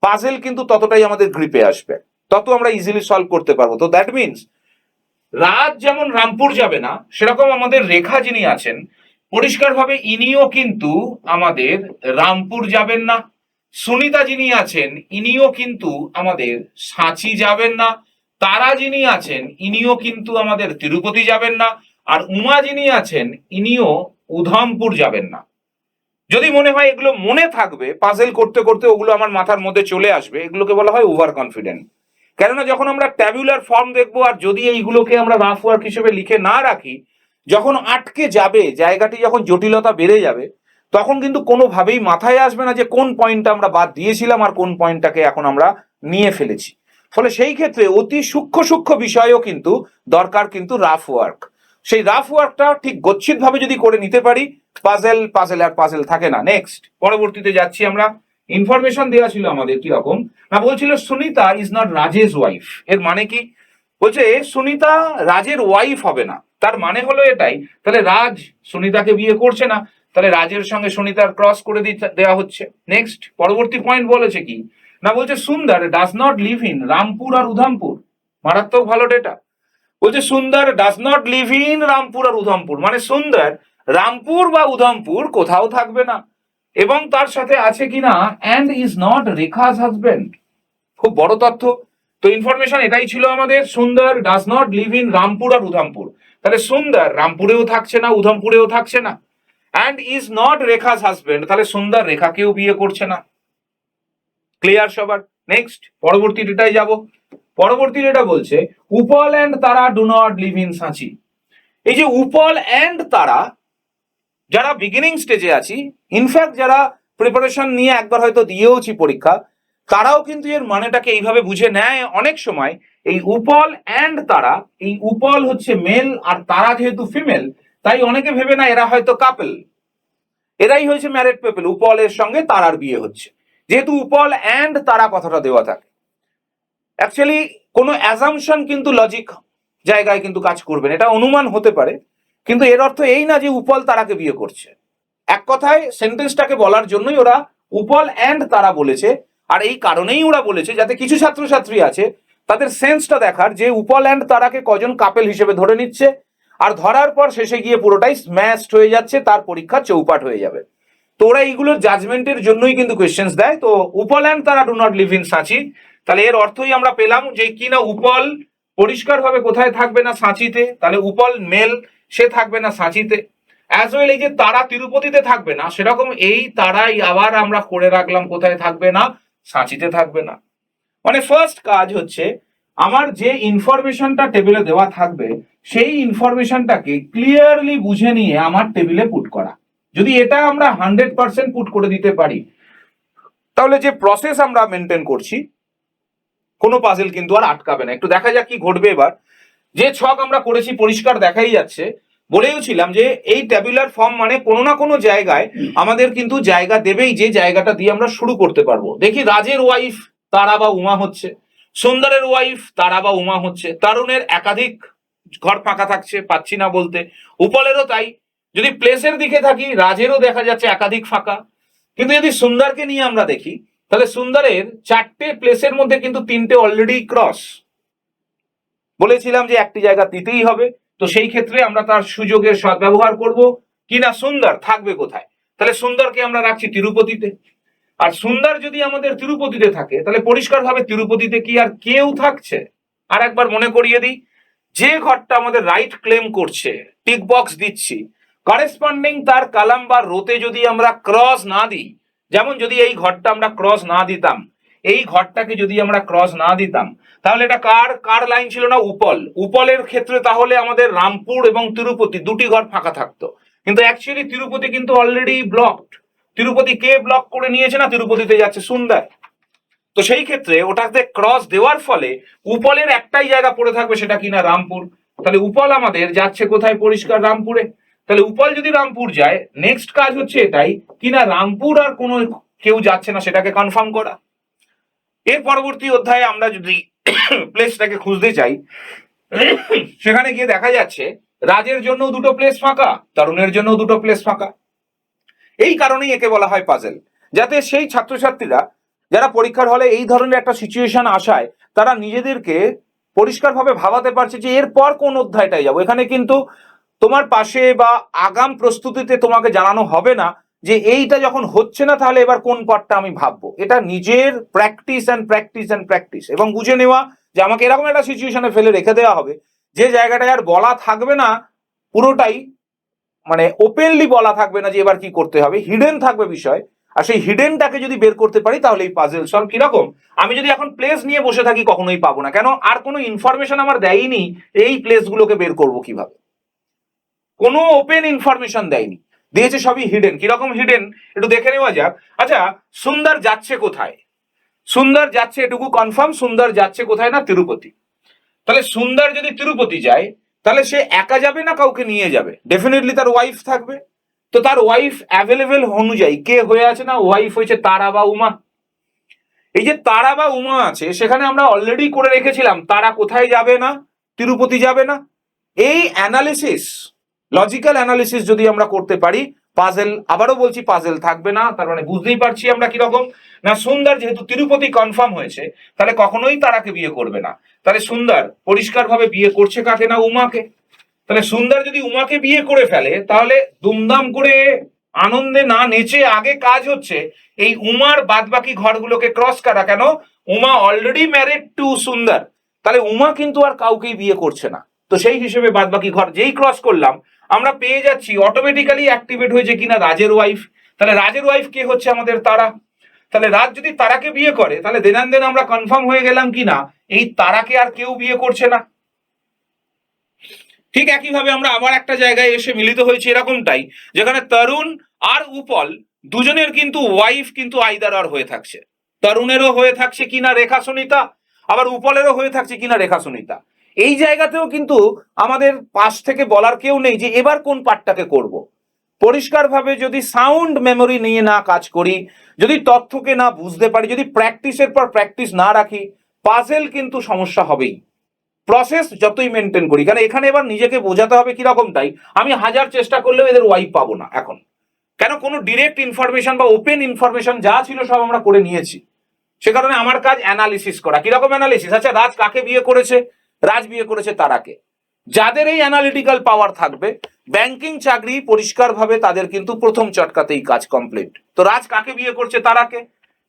Speaker 1: পাজেল কিন্তু ততটাই আমাদের গ্রিপে আসবে, তত আমরা ইজিলি সলভ করতে পারবো। তো দ্যাট মিনস রাজ যেমন রামপুর যাবে না, সেরকম আমাদের রেখা যিনি আছেন পরিষ্কারভাবে ইনিও কিন্তু আমাদের রামপুর যাবেন না। সুনিতা যিনি আছেন ইনিও কিন্তু আমাদের সাঁচি যাবেন না। তারা যিনি আছেন ইনিও কিন্তু আমাদের তিরুপতি যাবেন না, আর উমা যিনি আছেন ইনিও উধামপুর যাবেন না। যদি মনে হয় এগুলো মনে থাকবে, পাজেল করতে করতে ওগুলো আমার মাথার মধ্যে চলে আসবে, এগুলোকে বলা হয় ওভার কনফিডেন্ট। কেননা যখন আমরা ট্যাবুলার ফর্ম দেখবো আর যদি এইগুলোকে আমরা রাফ ওয়ার্ক হিসেবে লিখে না রাখি, যখন আটকে যাবে জায়গাটি, যখন জটিলতা বেড়ে যাবে, তখন কিন্তু কোনোভাবেই মাথায় আসবে না যে কোন পয়েন্টটা আমরা বাদ দিয়েছিলাম আর কোন পয়েন্টটাকে এখন আমরা নিয়ে ফেলেছি। ফলে সেই ক্ষেত্রে অতি সূক্ষ্ম সূক্ষ্ম বিষয়ও কিন্তু দরকার, কিন্তু রাফ ওয়ার্ক। সেই রাফ ওয়ার্কটা ঠিক গচ্ছিতভাবে যদি করে নিতে পারি, পাজেল পাজেল আর পাজেল থাকে না। নেক্সট, পরবর্তীতে যাচ্ছি আমরা। ইনফরমেশন দেওয়া ছিল আমাদের কি রকম না, বলছিল Sunita is not Rajesh wife. এর মানে কি? বলছে সুনিতা রাজের ওয়াইফ হবে না। তার মানে হলো এটাই, তাহলে রাজ সুনিতাকে বিয়ে করছে না, তাহলে রাজের সঙ্গে সুনিতার ক্রস করে দেওয়া হচ্ছে। নেক্সট, পরবর্তী পয়েন্ট বলেছে কি না, বলছে Sundar does not live in Rampur আর উধামপুর। মারাত্মক ভালো ডেটা। বলছে Sundar does not live in Rampur আর উধামপুর, মানে সুন্দর রামপুর বা উধামপুর কোথাও থাকবে না। এবং তার সাথে আছে কিনা and is not Rekha's husband. খুব বড় তথ্য। তো ইনফরমেশন এটাই ছিল আমাদের, Sundar does not live in Rampur আর উধামপুর। তাহলে সুন্দর রামপুরেও থাকছে না, উধামপুরেও থাকছে না। And is not Rekha's husband, তাহলে সুন্দর রেখাকেও বিয়ে করছে না। ক্লিয়ার সবার? নেক্সট, পরবর্তী ডেটায় যাব। পরবর্তী ডেটা বলছে উপল অ্যান্ড তারা ডু নট লিভ ইন সাঁচি। এই যে উপল অ্যান্ড তারা, যারা বিগিনিং স্টেজে আছি, ইনফ্যাক্ট যারা প্রিপারেশন নিয়ে একবার হয়তো দিয়েওছি পরীক্ষা, তারাও কিন্তু এর মানেটাকে এইভাবে বুঝে নেয় অনেক সময়। এই উপল অ্যান্ড তারা, এই উপল হচ্ছে মেল আর তারা যেহেতু ফিমেল, তাই অনেকে ভেবে না এরা হয়তো কাপল, এরাই হয়েছে ম্যারেড পিপল। উপলের সঙ্গে তারার বিয়ে হচ্ছে, যেহেতু উপল অ্যান্ড তারা কথাটা দেওয়া থাকে। অ্যাকচুয়ালি কোনো অ্যাজাম্পশন কিন্তু লজিক জায়গায় কিন্তু কাজ করবে না, এটা অনুমান হতে পারে, কিন্তু এর অর্থ এই না যে উপল তারাকে বিয়ে করছে। এক কথায় সেন্টেন্সটাকে বলার জন্যই ওরা উপল অ্যান্ড তারা বলেছে। আর এই কারণেই ওরা বলেছে যাতে কিছু ছাত্রছাত্রী আছে তাদের সেন্সটা দেখার, যে উপল অ্যান্ড তারাকে কজন কাপেল হিসেবে ধরে নিচ্ছে, আর ধরার পর শেষে গিয়ে পুরোটাই স্ম্যাশড হয়ে যাচ্ছে, তার পরীক্ষা চৌপাট হয়ে যাবে। তো ওরা এইগুলোর জাজমেন্টের জন্যই কিন্তু কোয়েশ্চেন্স দেয়। তো উপল অ্যান্ড তারা ডু নট লিভ ইন সাঁচি, তাহলে এর অর্থই আমরা পেলাম যে কিনা উপল পরিষ্কারভাবে কোথায় থাকবে না, সাঁচিতে। তাহলে উপল মেল, সে থাকবে না সাঁচিতে। অ্যাজ ওয়েল এই যে তারা তিরুপতিতে থাকবে না, সেরকম এই তারাই আবার আমরা করে রাখলাম কোথায় থাকবে না, সাঁচিতে থাকবে না। মানে ফার্স্ট কাজ হচ্ছে আমার যে ইনফরমেশনটা টেবিলে দেওয়া থাকবে, সেই ইনফরমেশনটাকে ক্লিয়ারলি বুঝে নিয়ে আমার টেবিলে পুট করা। যদি এটা আমরা 100% পুট করে দিতে পারি, তাহলে যে প্রসেস আমরা মেনটেন করছি, কোনো পাজেল কিন্তু আর আটকাবে না। একটু দেখা যাক কি ঘটবে এবার। যে ছক আমরা করেছি পরিষ্কার দেখাই যাচ্ছে। বলেওছিলাম যে এই ট্যাবুলার ফর্ম মানে কোনো না কোনো জায়গায় আমাদের কিন্তু জায়গা দেবেই, যে জায়গাটা দিয়ে আমরা শুরু করতে পারবো। দেখি রাজের ওয়াইফ তারা বা উমা হচ্ছে, সুন্দরের ওয়াইফ তারা বা উমা হচ্ছে, তারুণের একাধিক ঘর ফাঁকা থাকছে, পাচ্ছি না বলতে। উপলেরও তাই। যদি প্লেসের দিকে থাকি, রাজেরও দেখা যাচ্ছে একাধিক ফাঁকা। কিন্তু যদি সুন্দরকে নিয়ে আমরা দেখি, তাহলে সুন্দরের 4টে প্লেসের মধ্যে কিন্তু 3টে অলরেডি ক্রস। বলেছিলাম যে একটি জায়গা দিতেই হবে। তো সেই ক্ষেত্রে আমরা তার সুযোগের সদ্ব্যবহার করব। কিনা সুন্দর থাকবে কোথায়, তাহলে সুন্দরকে আমরা রাখছি তিরুপতিতে। আর সুন্দর যদি আমাদের তিরুপতিতে থাকে, তাহলে পরিষ্কারভাবে তিরুপতিতে কি আর কেউ থাকছে? আর একবার মনে করিয়ে দিই, যে ঘরটা আমাদের রাইট ক্লেম করছে, টিক বক্স দিচ্ছি, করেসপন্ডিং তার কলাম বা রোতে যদি আমরা ক্রস না দিই, যেমন যদি এই ঘরটা আমরা ক্রস না দিতাম, এই ঘরটাকে যদি আমরা ক্রস না দিতাম, তাহলে এটা কার কার লাইন ছিল না, উপল। উপলের ক্ষেত্রে তাহলে আমাদের রামপুর এবং তিরুপতি দুটি ঘর ফাঁকা থাকতো। কিন্তু অ্যাকচুয়ালি তিরুপতি কিন্তু অলরেডি ব্লকড। তিরুপতি কে ব্লক করে নিয়েছে না, তিরুপতিতে যাচ্ছে সুন্দর। তো সেই ক্ষেত্রে ওটাতে ক্রস দেওয়ার ফলে উপলের একটাই জায়গা পড়ে থাকবে, সেটা কিনা রামপুর। তাহলে উপল আমাদের যাচ্ছে কোথায়, পরিষ্কার রামপুরে। তাহলে উপল যদি রামপুর যায়, নেক্সট কাজ হচ্ছে এটাই, কিনা রামপুর আর কোনো কেউ যাচ্ছে না সেটাকে কনফার্ম করা। এর পরবর্তী অধ্যায়ে আমরা যদি প্লেসটাকে খুঁজতে চাই, সেখানে গিয়ে দেখা যাচ্ছে রাজের জন্য দুটো প্লেস ফাঁকা, তরুণের জন্য দুটো প্লেস ফাঁকা। এই কারণেই একে বলা হয় পাজেল, যাতে সেই ছাত্রছাত্রীরা যারা পরীক্ষার হলে এই ধরনের একটা সিচুয়েশন আসায়, তারা নিজেদেরকে পরিষ্কারভাবে ভাবাতে পারছে যে এরপর কোন অধ্যায়টায় যাবো। এখানে কিন্তু তোমার পাশে বা আগাম প্রস্তুতিতে তোমাকে জানানো হবে না যে এইটা যখন হচ্ছে না তাহলে এবার কোন পার্টটা আমি ভাববো। এটা নিজের practice and practice and practice এবং বুঝে নেওয়া যে আমাকে এরকম একটা সিচুয়েশনে ফেলে রেখে দেওয়া হবে যে জায়গাটায় আর বলা থাকবে না, পুরোটাই মানে ওপেনলি বলা থাকবে না যে এবার কি করতে হবে, হিডেন থাকবে বিষয়। আর সেই হিডেনটাকে যদি বের করতে পারি তাহলে এই পাজেল সলভ। কিরকম, আমি যদি এখন প্লেস নিয়ে বসে থাকি কখনোই পাবো না, কেন আর কোনো ইনফরমেশন আমার দেয়নি এই প্লেসগুলোকে বের করব কিভাবে, কোনো ওপেন ইনফরমেশন দেয়নি, দিয়েছে সবই হিডেন। কিরকম হিডেন একটু দেখে নেওয়া যাক। আচ্ছা, সুন্দর যাচ্ছে কোথায়? সুন্দর যাচ্ছে এটুকু কনফার্ম, সুন্দর যাচ্ছে কোথায় না তিরুপতি। তাহলে সুন্দর যদি তিরুপতি যায় তাহলে সে একা যাবে না কাউকে নিয়ে যাবে? ডেফিনেটলি তার ওয়াইফ থাকবে। তো তার ওয়াইফ অ্যাভেলেবেল অনুযায়ী কে হয়ে আছে না, ওয়াইফ হয়েছে তারা বা উমা। এই যে তারা বা উমা আছে সেখানে আমরা অলরেডি করে রেখেছিলাম তারা কোথায় যাবে না, তিরুপতি যাবে না। এই অ্যানালিসিস, লজিক্যাল অ্যানালিসিস যদি আমরা করতে পারি, পাজেল, আবারও বলছি পাজেল থাকবে না। তার মানে বুঝতেই পারছি আমরা কিরকম না, সুন্দর যেহেতু তিরুপতি কনফার্ম হয়েছে তাহলে কখনোই তারাকে বিয়ে করবে না। তাহলে সুন্দর পরিষ্কারভাবে বিয়ে করছে কাকে না, উমাকে। তাহলে সুন্দর যদি উমাকে বিয়ে করে ফেলে তাহলে দুমদাম করে আনন্দে না নেচে আগে কাজ হচ্ছে এই উমার বাদবাকি ঘরগুলোকে ক্রস করা। কেন? উমা অলরেডি ম্যারিড টু সুন্দর, তাহলে উমা কিন্তু আর কাউকেই বিয়ে করছে না। তো সেই হিসেবে বাদবাকি ঘর যেই ক্রস করলাম আমরা পেয়ে যাচ্ছি অটোমেটিক্যালি অ্যাক্টিভেট হয়েছে কিনা রাজের ওয়াইফ। তাহলে রাজের ওয়াইফ কে হচ্ছে আমাদের তারা। তাহলে রাজ যদি তারাকে বিয়ে করে তাহলে দেন আমরা কনফার্ম হয়ে গেলাম কিনা এই তারাকে আর কেউ বিয়ে করছে না। ঠিক একইভাবে আমরা আবার একটা জায়গায় এসে মিলিত হয়েছি এরকমটাই, যেখানে তরুণ আর উপল দুজনের কিন্তু ওয়াইফ কিন্তু আইদার আর হয়ে থাকছে। তরুণেরও হয়ে থাকছে কিনা রেখা সুনিতা, আবার উপলেরও হয়ে থাকছে কিনা রেখা সুনিতা। এই জায়গাতেও কিন্তু আমাদের পাশ থেকে বলার কেউ নেই যে এবার কোন পার্টটাকে করব। পরিষ্কারভাবে যদি সাউন্ড মেমোরি নিয়ে না কাজ করি, যদি তথ্যকে না বুঝতে পারি, যদি প্র্যাকটিসের পর প্র্যাকটিস না রাখি, পাজেল কিন্তু সমস্যা হবেই। প্রসেস যতই মেনটেন করি, কারণ এখানে এবার নিজেকে বোঝাতে হবে কিরকমটাই, আমি হাজার চেষ্টা করলেও এদের ওয়াইফ পাবো না এখন। কেন? কোনো ডিরেক্ট ইনফরমেশন বা ওপেন ইনফরমেশন যা ছিল সব আমরা করে নিয়েছি। সে কারণে আমার কাজ অ্যানালিসিস করা। কিরকম অ্যানালিসিস? আচ্ছা, রাজ কাকে বিয়ে করেছে? রাজ বিয়ে করেছে তারাকে। যাদের এই অ্যানালিটিক্যাল পাওয়ার থাকবে, ব্যাংকিং চাকরি পরিষ্কারভাবে তাদের কিন্তু প্রথম চটকাতেই কাজ কমপ্লিট। তো রাজ কাকে বিয়ে করছে? তারাকে।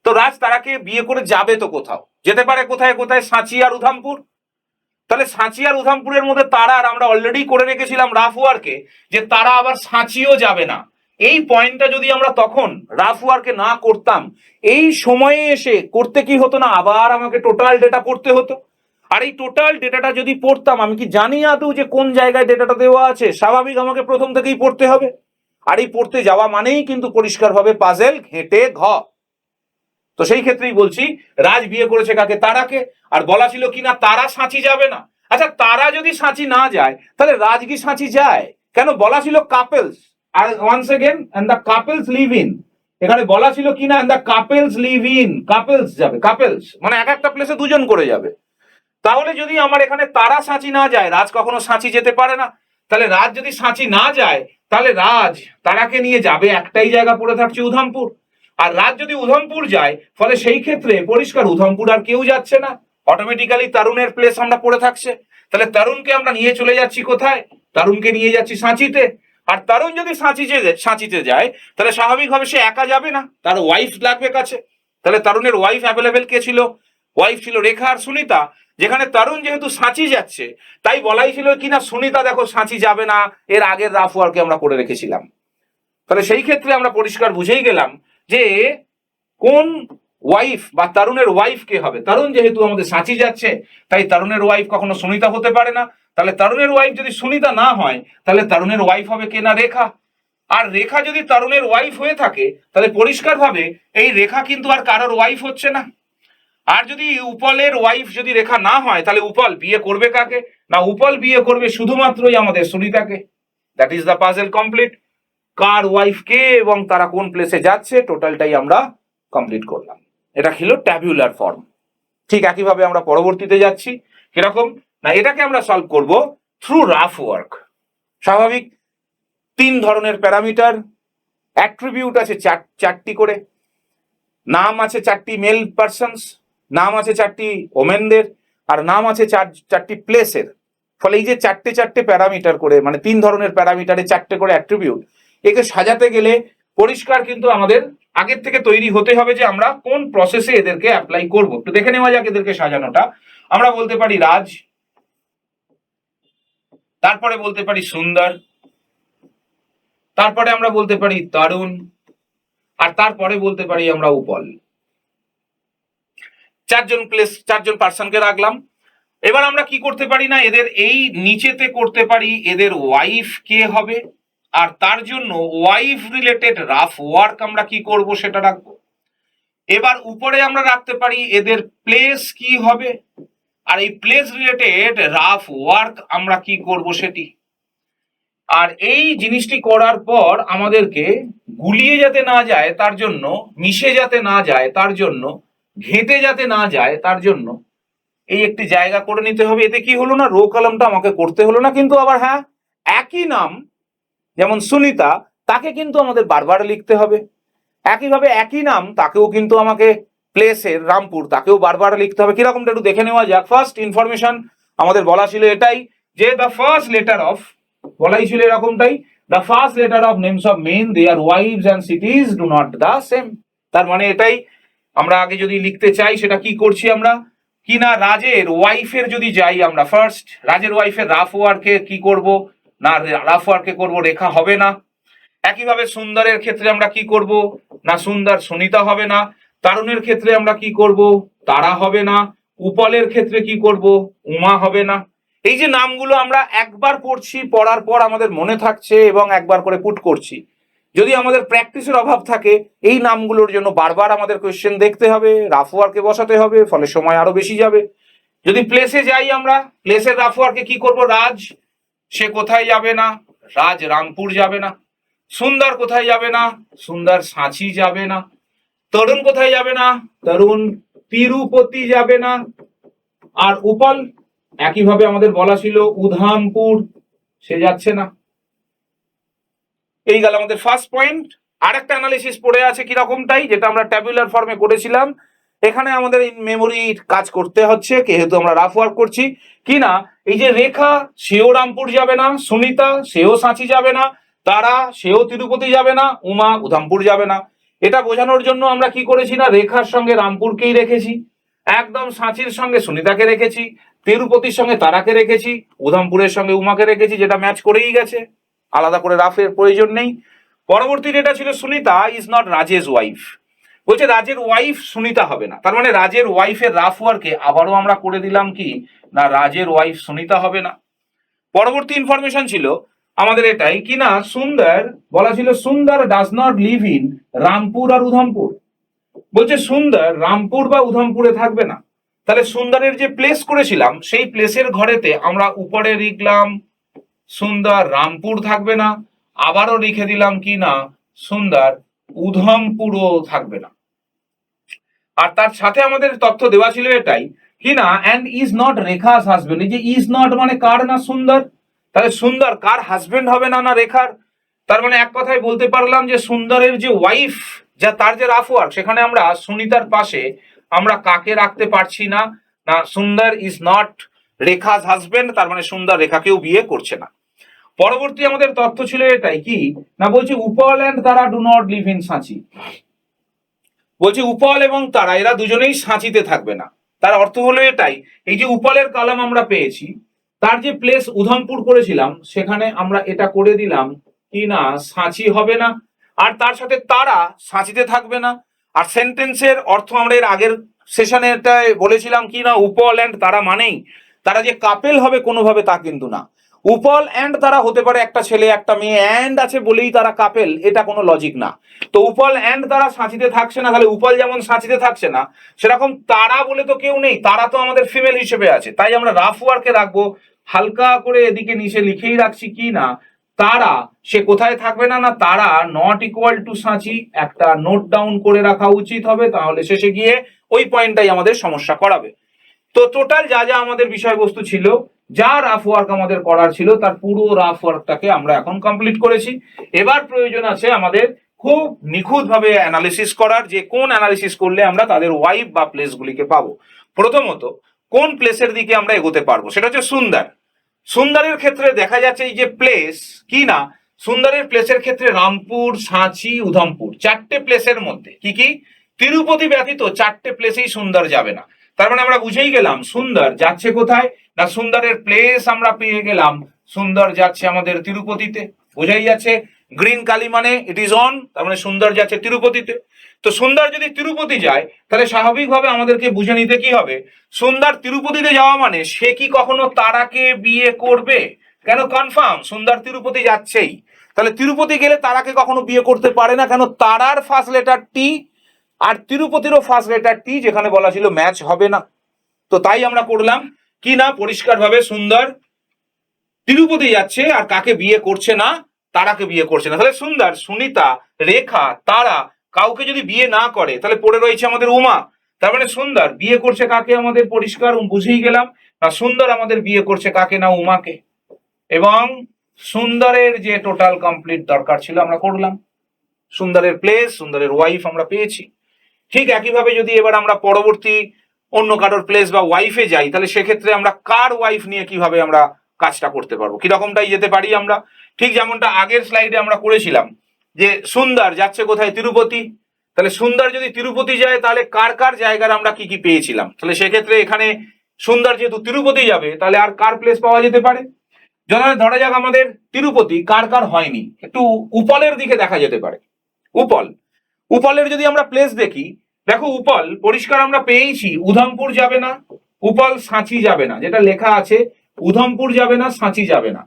Speaker 1: তো রাজ তারাকে বিয়ে করে যাবে তো কোথাও, যেতে পারে কোথায় কোথায়, সাঁচি আর উধামপুর। তাহলে সাঁচি আর উধামপুরের মধ্যে তারা, আর আমরা অলরেডি করে রেখেছিলাম রাফ ওয়ার্কে যে তারা আবার সাঁচিও যাবে না। এই পয়েন্টটা যদি আমরা তখন রাফ ওয়ার্কে না করতাম, এই সময়ে এসে করতে কি হতো না, আবার আমাকে টোটাল ডেটা পড়তে হতো। আর এই টোটাল ডেটাটা যদি পড়তাম, আমি কি জানি আদৌ যে কোন জায়গায় ডেটাটা দেওয়া আছে? স্বাভাবিক আমাকে প্রথম থেকেই পড়তে হবে। আর এই পড়তে যাওয়া মানেই কিন্তু পরিষ্কারভাবে পাজেল ঘেঁটে তো সেই ক্ষেত্রেই বলছি রাজ বিয়ে করেছে কাকে? তারাকে। আর বলা ছিল কিনা তারা সাঁচি যাবে না। আচ্ছা, তারা যদি সাঁচি না যায় তাহলে রাজ কি সাঁচি যায়? কেন? বলা ছিল কাপেলস। আর once again, and the couples live in. এখানে বলা ছিল কিনা and the couples live in, couples যাবে। কাপেলস মানে এক একটা প্লেসে দুজন করে যাবে। তাহলে যদি আমার এখানে তারা সাঁচি না যায়, রাজ কখনো সাঁচি যেতে পারে না। তাহলে রাজ যদি সাঁচি না যায় তাহলে রাজ তারাকে নিয়ে যাবে, একটাই জায়গা পড়ে থাকছে উধামপুর। আর রাজ যদি উধামপুর যায় ফলে সেই ক্ষেত্রে পরিষ্কার উধামপুর আর কেউ যাচ্ছে না, অটোমেটিক্যালি তরুণের প্লেস আমরা পড়ে থাকছে। তাহলে তরুণকে আমরা নিয়ে চলে যাচ্ছি কোথায়? তরুণকে নিয়ে যাচ্ছি সাঁচিতে। আর তরুণ যদি সাঁচিতে যায় তাহলে স্বাভাবিকভাবে সে একা যাবে না, তার ওয়াইফ লাগবে কাছে। তাহলে তরুণের ওয়াইফ অ্যাভেলেবেল কে ছিল? ওয়াইফ ছিল রেখা আর সুনিতা। যেখানে তরুণ যেহেতু সাঁচি যাচ্ছে তাই বলাই ছিল কিনা সুনিতা দেখো সাঁচি যাবে না, এর আগের রাফ ওয়ার্কে আমরা করে রেখেছিলাম। তাহলে সেই ক্ষেত্রে আমরা পরিষ্কার বুঝেই গেলাম যে কোন ওয়াইফ বা তরুণের ওয়াইফ কে হবে। তরুণ যেহেতু আমাদের সাঁচি যাচ্ছে তাই তরুণের ওয়াইফ কখনো সুনিতা হতে পারে না। তাহলে তরুণের ওয়াইফ যদি সুনিতা না হয় তাহলে তরুণের ওয়াইফ হবে কে না রেখা। আর রেখা যদি তরুণের ওয়াইফ হয়ে থাকে তাহলে পরিষ্কারভাবে এই রেখা কিন্তু আর কারোর ওয়াইফ হচ্ছে না। আর যদি উপলের ওয়াইফ যদি রেখা না হয় তাহলে উপল বিয়ে করবে কাকে না, উপল বিয়ে করবে শুধুমাত্রই আমাদের সুনিতাকে। That is the puzzle complete. কার ওয়াইফ কে এবং তারা কোন প্লেসে যাচ্ছে টোটালটাই আমরা কমপ্লিট করলাম। এটা ছিল ট্যাবুলার ফর্ম। ঠিক একইভাবে আমরা পরবর্তীতে যাচ্ছি। কিরকম না, এটাকে আমরা সলভ করব থ্রু রাফ ওয়ার্ক। স্বাভাবিক, তিন ধরনের প্যারামিটার, অ্যাট্রিবিউট আছে চারটি করে, নাম আছে চারটি মেল পারসনস, নাম আছে চারটি ওমেনদের, আর নাম আছে চারটি প্লেসের। ফলে এই যে চারটে প্যারামিটার করে, মানে তিন ধরনের প্যারামিটারে চারটে করে অ্যাট্রিবিউট, একে সাজাতে গেলে পরিষ্কার কিন্তু আমাদের আগের থেকে তৈরি হতে হবে যে আমরা কোন প্রসেসে এদেরকে অ্যাপ্লাই করব। একটু দেখে নেওয়া যাক এদেরকে সাজানোটা। আমরা বলতে পারি রাজ, তারপরে বলতে পারি সুন্দর, তারপরে আমরা বলতে পারি তরুণ, আর তারপরে বলতে পারি আমরা উপল। চারজন পার্সনকে রাখলাম। এবার আমরা কি করতে পারি না, এদের এই নিচেতে করতে পারি এদের ওয়াইফ কে হবে, আর তার জন্য ওয়াইফ রিলেটেড রাফ ওয়ার্ক আমরা কি করব সেটা রাখবো। এবার উপরে আমরা রাখতে পারি এদের প্লেস কি হবে, আর এই প্লেস রিলেটেড রাফ ওয়ার্ক আমরা কি করব সেটি। আর এই জিনিসটি করার পর আমাদেরকে গুলিয়ে যাতে না যায় তার জন্য, মিশে যাতে না যায় তার জন্য, ঘেঁটে যাতে না যায় তার জন্য এই একটি জায়গা করে নিতে হবে। এতে কি হলো না, রো কলামটা আমাকে করতে হলো না। কিন্তু আবার হ্যাঁ, একই নাম যেমন সুনিতা, তাকে কিন্তু আমাদের বারবার লিখতে হবে। একইভাবে একই নাম তাকেও কিন্তু আমাকে প্লেসের রামপুর, তাকেও বারবার লিখতে হবে। কিরকমটা একটু দেখে নেওয়া যাক। ফার্স্ট ইনফরমেশন আমাদের বলা ছিল এটাই যে দ্য ফার্স্ট লেটার অফ, বলাই ছিল এরকমটাই, the first letter of names of men their wives and cities do not the same. তার মানে এটাই আমরা আগে যদি লিখতে চাই সেটা কি করছি আমরা, কি না রাজের ওয়াইফের যদি যাই আমরা ফার্স্ট, রাজের ওয়াইফের রাফ ওয়ার্কে কি করব না, রাফ ওয়ার্কে করব রেখা হবে না। একইভাবে সুন্দরের ক্ষেত্রে আমরা কি করব না, সুন্দর সুনিতা হবে না। তারুণের ক্ষেত্রে আমরা কি করব, তারা হবে না। উপলের ক্ষেত্রে কি করব, উমা হবে না। এই যে নামগুলো আমরা একবার পড়ছি, পড়ার পর আমাদের মনে থাকছে এবং একবার করে পুট করছি। যদি আমাদের প্র্যাকটিসের অভাব থাকে, এই নামগুলোর জন্য বারবার আমাদের কোয়েশ্চেন দেখতে হবে, রাফ ওয়ার্কে বসাতে হবে, ফলে সময় আরো বেশি যাবে। যদি প্লেসে যাই আমরা, প্লেসের রাফ ওয়ার্কে কি করব, রাজ সে কোথায় যাবে না, রাজ রামপুর যাবে না। সুন্দর কোথায় যাবে না, সুন্দর সাঁচি যাবে না। তরুণ কোথায় যাবে না, তরুণ তিরুপতি যাবে না। আর উপল একইভাবে আমাদের বলা ছিল উধামপুর, সে যাচ্ছে না। এই গেল আমাদের ফার্স্ট পয়েন্ট। আর একটা অ্যানালিসিস পড়ে আছে কিরকমটাই, যেটা আমরা ট্যাবুলার ফর্মে করেছিলাম। এখানে আমাদের মেমোরির কাজ করতে হচ্ছে, যেহেতু আমরা রাফ ওয়ার্ক করছি। কি না, এই যে রেখা সেও রামপুর যাবে না, সুনিতা সেও সাঁচি যাবে না, তারা সেও তিরুপতি যাবে না, উমা উধামপুর যাবে না। এটা বোঝানোর জন্য আমরা কি করেছি না, রেখার সঙ্গে রামপুরকেই রেখেছি, একদম সাঁচির সঙ্গে সুনিতাকে রেখেছি, তিরুপতির সঙ্গে তারাকে রেখেছি, উধামপুরের সঙ্গে উমাকে রেখেছি, যেটা ম্যাচ করেই গেছে, আলাদা করে রাফের প্রয়োজন নেই। পরবর্তী যেটা ছিল Sunita is not Rajesh wife, বলছে রাজের ওয়াইফ সুনিতা হবে না। তার মানে রাজের ওয়াইফের রাফ ওয়ার্কে আবারও আমরা করে দিলাম কি না, রাজের ওয়াইফ সুনিতা হবে না। পরবর্তী ইনফরমেশন ছিল আমাদের এটাই কি না, সুন্দর বলা ছিল Sundar does not live in Rampur আর উধামপুর, বলছে সুন্দর রামপুর বা উধামপুরে থাকবে না। তাহলে সুন্দরের যে প্লেস করেছিলাম সেই প্লেসের ঘরেতে আমরা উপরে লিখলাম সুন্দর রামপুর থাকবে না, আবারও লিখে দিলাম কি না সুন্দর উধমপুরও থাকবে না। আর তার সাথে আমাদের তথ্য দেওয়া ছিল এটাই কি না, and is not Rekha's husband. এই যে ইজ নট মানে কার না, সুন্দর। তাহলে সুন্দর কার হাজবেন্ড হবে না, না রেখার। তার মানে এক কথায় বলতে পারলাম যে সুন্দরের যে ওয়াইফ, যা তার যে রাফ ওয়ার্ক, সেখানে আমরা সুনিতার পাশে আমরা কাকে রাখতে পারছি না, না সুন্দর ইজ নট রেখাস হাজবেন্ড, তার মানে সুন্দর রেখাকেও বিয়ে করছে না। পরবর্তী আমাদের তথ্য ছিল এটাই কি না, বলছি উপল অ্যান্ড তারা ডু নট লিভ ইন সাঁচি, বলছি উপল এবং তারা এরা দুজনেই সাঁচিতে থাকবে না। তার অর্থ হলো এটাই, এই যে উপলের কালাম আমরা পেয়েছি, তার যে প্লেস উধমপুর করেছিলাম সেখানে আমরা এটা করে দিলাম কি না সাঁচি হবে না, আর তার সাথে তারা সাঁচিতে থাকবে না। আর সেন্টেন্সের অর্থ আমরা এর আগের সেশনে এটা বলেছিলাম কি না, উপল অ্যান্ড তারা মানেই তারা যে কাপেল হবে কোনোভাবে তা কিন্তু না। উপল অ্যান্ড তারা হতে পারে একটা ছেলে একটা মেয়ে, অ্যান্ড আছে বলেই তারা কাপেল, এটা কোনো লজিক না। তো উপল অ্যান্ড তারা সাঁচিতে থাকছে না, তাহলে উপল যেমন সাঁচিতে থাকছে না, সেরকম তারা বলে তো কেউ নেই, তারা তো আমাদের ফিমেল হিসেবে আছে। তাই আমরা রাফ ওয়ার্কে রাখবো, হালকা করে এদিকে নিচে লিখেই রাখছি কি না তারা সে কোথায় থাকবে না, না তারা নট ইকুয়াল টু সাঁচি, একটা নোট ডাউন করে রাখা উচিত হবে, তাহলে শেষে গিয়ে ওই পয়েন্টটাই আমাদের সমস্যা করাবে। তো টোটাল যা যা আমাদের বিষয়বস্তু ছিল, যা রাফ ওয়ার্ক আমাদের করার ছিল, তার পুরো রাফ ওয়ার্কটাকে আমরা এখন কমপ্লিট করেছি। এবার প্রয়োজন আছে আমাদের খুব নিখুঁত ভাবে অ্যানালিসিস করার, যে কোন অ্যানালিসিস করলে আমরা তাদের ওয়াইফ বা প্লেস গুলিকে পাবো। প্রথমত কোন প্লেসের দিকে আমরা এগোতে পারবো, সেটা হচ্ছে সুন্দর। সুন্দরের ক্ষেত্রে দেখা যাচ্ছে এই যে প্লেস কি না, সুন্দরের প্লেসের ক্ষেত্রে রামপুর, সাঁচি, উধমপুর, চারটে প্লেসের মধ্যে কি কি তিরুপতি ব্যতীত চারটে প্লেসেই সুন্দর যাবে না। তার মানে আমরা বুঝেই গেলাম সুন্দর যাচ্ছে কোথায়, না সুন্দরের প্লেস আমরা পেয়ে গেলাম, সুন্দর যাচ্ছে আমাদের তিরুপতিতে। বোঝাই যাচ্ছে গ্রিন কালি মানে ইট ইজ অন, তার মানে সুন্দর যাচ্ছে তিরুপতিতে। তো সুন্দর যদি তিরুপতি যায় তাহলে স্বাভাবিকভাবে আমাদেরকে বুঝে নিতে কি হবে, সুন্দর তিরুপতিতে যাওয়া মানে সে কি কখনো তারাকে বিয়ে করবে? কেন কনফার্ম সুন্দর তিরুপতি যাচ্ছেই, তাহলে তিরুপতি গেলে তারাকে কখনো বিয়ে করতে পারে না, কেন তারার ফার্স্ট লেটার টি আর তিরুপতিরও ফার্স্ট লেটার টি, যেখানে বলা ছিল ম্যাচ হবে না। তো তাই আমরা করলাম কি না, পরিষ্কারভাবে সুন্দর তিরুপতি যাচ্ছে আর কাকে বিয়ে করছে না, তারাকে বিয়ে করছে না। তাহলে সুন্দর সুনিতা, রেখা, তারা কাউকে যদি বিয়ে না করে তাহলে পড়ে রয়েছে আমাদের উমা। তার মানে সুন্দর বিয়ে করছে কাকে, আমাদের পরিষ্কার বুঝেই গেলাম না, সুন্দর আমাদের বিয়ে করছে কাকে, না উমাকে। এবং সুন্দরের যে টোটাল কমপ্লিট দরকার ছিল আমরা করলাম, সুন্দরের প্লেস, সুন্দরের ওয়াইফ আমরা পেয়েছি। ঠিক একইভাবে যদি এবার আমরা পরবর্তী অন্য কারোর প্লেস বা ওয়াইফে যাই তাহলে সেক্ষেত্রে আমরা কার ওয়াইফ নিয়ে কিভাবে আমরা কাজটা করতে পারবো, কিরকমটাই যেতে পারি আমরা, ঠিক যেমনটা আগের স্লাইডে আমরা করেছিলাম যে সুন্দর যাচ্ছে কোথায়, তিরুপতি। তাহলে সুন্দর যদি তিরুপতি যায় তাহলে কার কার জায়গার আমরা কি কি পেয়েছিলাম, তাহলে সেক্ষেত্রে এখানে সুন্দর যেহেতু তিরুপতি যাবে তাহলে আর কার প্লেস পাওয়া যেতে পারে, ধরা যাক আমাদের তিরুপতি কার কার হয়নি, একটু উপলের দিকে দেখা যেতে পারে। উপল, উপলের যদি আমরা প্লেস দেখি, দেখো উপল পরিষ্কার আমরা পেয়েছি, উধমপুর যাবে না, উপল সাঁচি যাবে না, যেটা লেখা আছে উধমপুর যাবে না, সাঁচি যাবে না।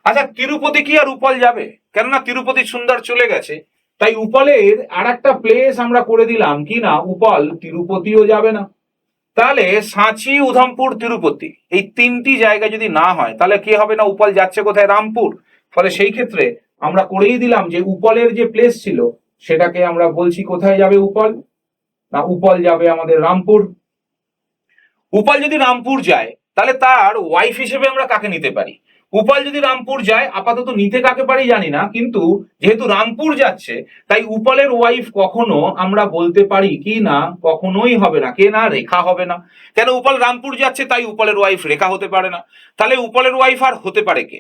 Speaker 1: আচ্ছা তিরুপতি কি আর উপল যাবে? কেননা তিরুপতি সুন্দর চলে গেছে, তাই উপলের আর একটা প্লেস আমরা করে দিলাম কি না, উপল তিরুপতিও যাবে না। তাহলে সাঁচি, উধমপুর, তিরুপতি এই তিনটি জায়গা যদি না হয় তাহলে কি হবে, না উপল যাচ্ছে কোথায়, রামপুর। ফলে সেই ক্ষেত্রে আমরা করেই দিলাম যে উপলের যে প্লেস ছিল সেটাকে আমরা বলছি কোথায় যাবে উপল, না উপল যাবে আমাদের রামপুর। উপল যদি রামপুর যায় তাহলে তার ওয়াইফ হিসেবে আমরা কাকে নিতে পারি, উপল যদি রামপুর যায় আপাতত নিতে কাকে পারি জানি না, কিন্তু যেহেতু রামপুর যাচ্ছে তাই উপলের ওয়াইফ কখনো আমরা বলতে পারি কি না, কখনোই হবে না, কে না, রেখা হবে না। কেন উপল রামপুর যাচ্ছে তাই উপলের ওয়াইফ রেখা হতে পারে না। তাহলে উপলের ওয়াইফ আর হতে পারে কে?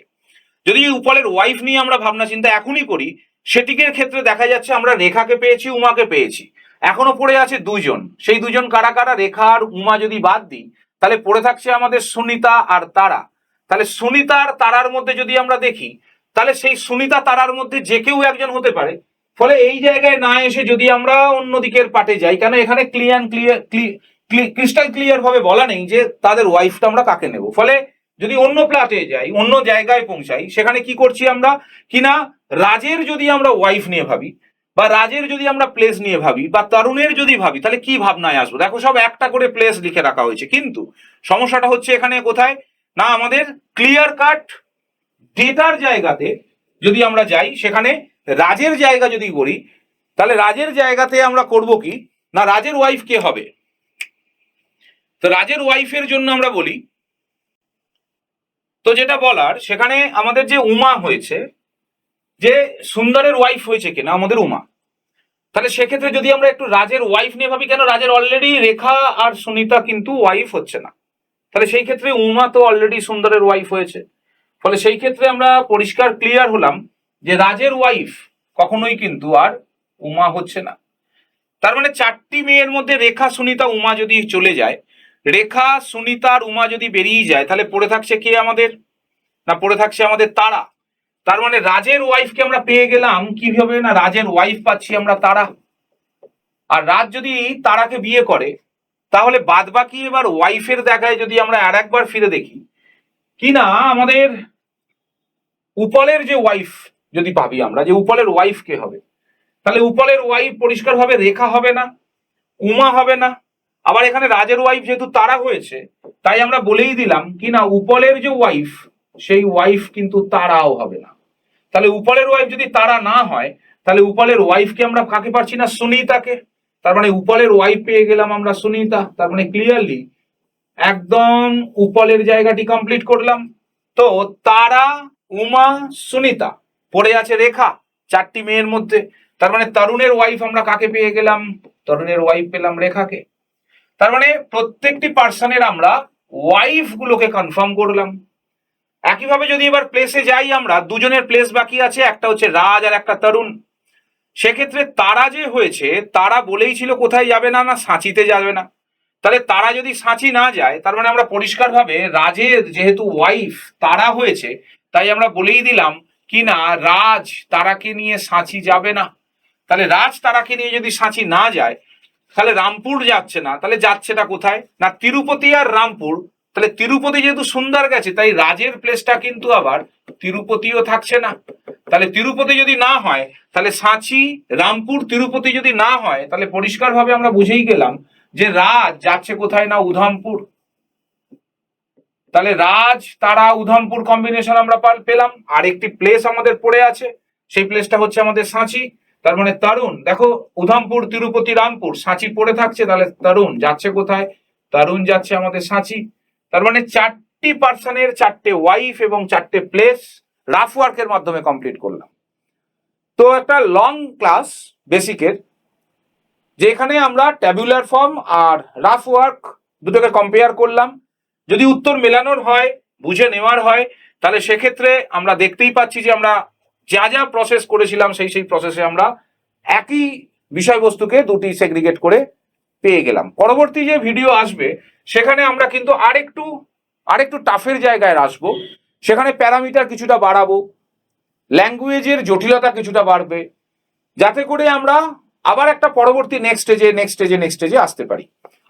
Speaker 1: যদি উপলের ওয়াইফ নিয়ে আমরা ভাবনা চিন্তা এখনই করি, সেটিকের ক্ষেত্রে দেখা যাচ্ছে আমরা রেখাকে পেয়েছি, উমাকে পেয়েছি, এখনো পড়ে আছে দুজন। সেই দুজন কারা কারা, রেখা আর উমা যদি বাদ দিই তাহলে পড়ে থাকছে আমাদের সুনিতা আর তারা। তাহলে সুনিতা আর তারার মধ্যে যদি আমরা দেখি তাহলে সেই সুনিতা তারার মধ্যে যে কেউ একজন হতে পারে। ফলে এই জায়গায় না এসে যদি আমরা অন্য দিকের পাটে যাই, কেন এখানে ক্রিস্টাল ক্লিয়ার ভাবে বলা নেই যে তাদের ওয়াইফটা আমরা কাকে নেব। ফলে যদি অন্য প্লাটে যাই, অন্য জায়গায় পৌঁছাই, সেখানে কি করছি আমরা কিনা, রাজের যদি আমরা ওয়াইফ নিয়ে ভাবি বা রাজের যদি আমরা প্লেস নিয়ে ভাবি বা তরুণের যদি ভাবি তাহলে কি ভাবনায় আসবো। দেখো সব একটা করে প্লেস লিখে রাখা হয়েছে, কিন্তু সমস্যাটা হচ্ছে এখানে কোথায়, না আমাদের ক্লিয়ার কাট ডেটার জায়গাতে যদি আমরা যাই, সেখানে রাজের জায়গা যদি করি তাহলে রাজের জায়গাতে আমরা করব কি না, রাজের ওয়াইফ কে হবে। তো রাজের ওয়াইফের জন্য আমরা বলি, তো যেটা বলার সেখানে আমাদের যে উমা হয়েছে, যে সুন্দরের ওয়াইফ হয়েছে কিনা আমাদের উমা, তাহলে সেক্ষেত্রে যদি আমরা একটু রাজের ওয়াইফ নিয়ে ভাবি, কেন রাজের অলরেডি রেখা আর সুনিতা কিন্তু ওয়াইফ হচ্ছে না, তাহলে সেই ক্ষেত্রে উমা তো অলরেডি সুন্দরের ওয়াইফ হয়েছে। ফলে সেই ক্ষেত্রে আমরা পরিষ্কার ক্লিয়ার হলাম যে রাজের ওয়াইফ কখনোই কিন্তু আর উমা হচ্ছে না। তার মানে চারটি মেয়ের মধ্যে রেখা, সুনিতা, উমা যদি চলে যায়, রেখা, সুনিতা আর উমা যদি বেরিয়ে যায় তাহলে পড়ে থাকছে কে আমাদের, না পড়ে থাকছে আমাদের তারা। তার মানে রাজের ওয়াইফকে আমরা পেয়ে গেলাম কিভাবে, না রাজের ওয়াইফ পাচ্ছি আমরা তারা। আর রাজ যদি তারাকে বিয়ে করে তাহলে বাদ বাকি এবার ওয়াইফের দেখায় যদি আমরা আর একবার ফিরে দেখি কি না, আমাদের উপলের যে ওয়াইফ যদি ভাবি আমরা, যে উপলের ওয়াইফ কে হবে, তাহলে উপলের ওয়াইফ পরিষ্কারভাবে রেখা হবে না, উমা হবে না। আবার এখানে রাজের ওয়াইফ যেহেতু তারা হয়েছে তাই আমরা বলেই দিলাম কি না, উপলের যে ওয়াইফ সেই ওয়াইফ কিন্তু তারাও হবে না। তাহলে উপলের ওয়াইফ যদি তারা না হয় তাহলে উপলের ওয়াইফকে আমরা কাকে পাচ্ছি না, সুনিতাকে। তার মানে উপলের ওয়াইফ পেয়ে গেলাম আমরা সুনিতা। তার মানে ক্লিয়ারলি একদম উপলের জায়গাটি কমপ্লিট করলাম। তো তারা, উমা, সুনিতা, পড়ে আছে রেখা চারটি মেয়ের মধ্যে। তার মানে তরুণের ওয়াইফ আমরা কাকে পেয়ে গেলাম, তরুণের ওয়াইফ পেলাম রেখাকে। তার মানে প্রত্যেকটি পার্সনের আমরা ওয়াইফ গুলোকে কনফার্ম করলাম। একইভাবে যদি এবার প্লেসে যাই, আমরা দুজনের প্লেস বাকি আছে, একটা হচ্ছে রাজ আর একটা তরুণ। সেক্ষেত্রে তারা যে হয়েছে, তারা বলেই ছিল কোথায় যাবে না, না সাঁচিতে যাবে না। তাহলে তারা যদি সাঁচি না যায়, তার মানে আমরা পরিষ্কারভাবে রাজের যেহেতু ওয়াইফ তারা হয়েছে, তাই আমরা বলেই দিলাম কি না রাজ তারাকে নিয়ে সাঁচি যাবে না। তাহলে রাজ তারাকে নিয়ে যদি সাঁচি না যায়, তাহলে রামপুর যাচ্ছে না, তাহলে যাচ্ছেটা কোথায় না তিরুপতি আর রামপুর। তাহলে তিরুপতি যেহেতু সুন্দর গেছে, তাই রাজের প্লেসটা কিন্তু আবার তিরুপতিও থাকছে না। তাহলে তিরুপতি যদি না হয়, তাহলে সাঁচি রামপুর তিরুপতি যদি না হয়, তাহলে পরিষ্কারভাবে আমরা বুঝেই গেলাম যে রাজ যাচ্ছে কোথায় না উধামপুর। তাহলে রাজ তারা উধামপুর কম্বিনেশন আমরা পেলাম। আর একটি প্লেস আমাদের পড়ে আছে, সেই প্লেসটা হচ্ছে আমাদের সাঁচি। তার মানে তরুণ, দেখো উধামপুর তিরুপতি রামপুর সাঁচি পড়ে থাকছে, তাহলে তরুণ যাচ্ছে কোথায়, তরুণ যাচ্ছে আমাদের সাঁচি। তার মানে 4টি পার্সনের 4টে ওয়াইফ এবং 4টে প্লেস রাফ ওয়ার্কের মাধ্যমে কমপ্লিট করলাম। তো একটা লং ক্লাস বেসিকের, যেখানে আমরা ট্যাবুলার ফর্ম আর রাফ ওয়ার্ক দুটোকে কম্পেয়ার করলাম। যদি উত্তর মেলানোর হয়, বুঝে নেওয়ার হয়, তাহলে সেক্ষেত্রে আমরা দেখতেই পাচ্ছি যে আমরা যা যা প্রসেস করেছিলাম সেই প্রসেসে আমরা একই বিষয়বস্তুকে দুটি সেগ্রিগেট করে পেয়ে গেলাম। পরবর্তী যে ভিডিও আসবে সেখানে আমরা কিন্তু আরেকটু টাফের জায়গায় আসবো। সেখানে প্যারামিটার কিছুটা বাড়াবো, ল্যাঙ্গুয়েজের জটিলতা কিছুটা বাড়বে, যাতে করে আমরা আবার একটা পরবর্তী নেক্সট স্টেজে আসতে পারি।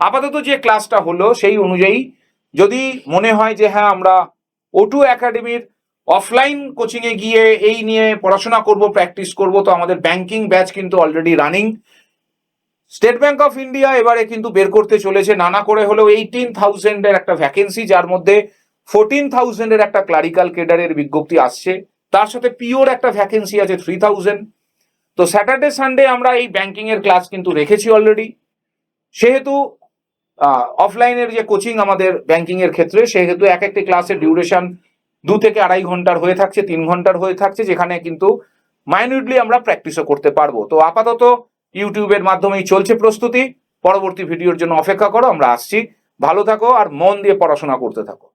Speaker 1: আপাতত যে ক্লাসটা হলো সেই অনুযায়ী যদি মনে হয় যে হ্যাঁ আমরা O2 একাডেমির অফলাইন কোচিং এ গিয়ে এই নিয়ে পড়াশোনা করব, প্র্যাকটিস করব, তো আমাদের ব্যাংকিং ব্যাচ কিন্তু already running. State bank of India এবারে কিন্তু বের করতে চলেছে নানা করে হলেও 18,000 এর একটা ভ্যাকেন্সি, যার মধ্যে 14,000 এর একটা ক্লারিক্যাল কেডারের বিজ্ঞপ্তি আসছে, তার সাথে পিওর একটা ভ্যাকেন্সি আছে 3,000। তো স্যাটারডে সানডে আমরা এই ব্যাংকিং এর ক্লাস কিন্তু রেখেছি অলরেডি। সেহেতু অফলাইনের যে কোচিং আমাদের ব্যাংকিং এর ক্ষেত্রে, সেহেতু এক একটি ক্লাসের ডিউরেশন 2 থেকে 2.5 ঘন্টার হয়ে থাকছে, 3 ঘন্টার হয়ে থাকছে, যেখানে কিন্তু মাইনিউটলি আমরা প্র্যাকটিসও করতে পারবো। তো আপাতত ইউটিউবের মাধ্যমেই চলছে প্রস্তুতি। পরবর্তী ভিডিওর জন্য অপেক্ষা করো, আমরা আসছি। ভালো থাকো আর মন দিয়ে পড়াশোনা করতে থাকো।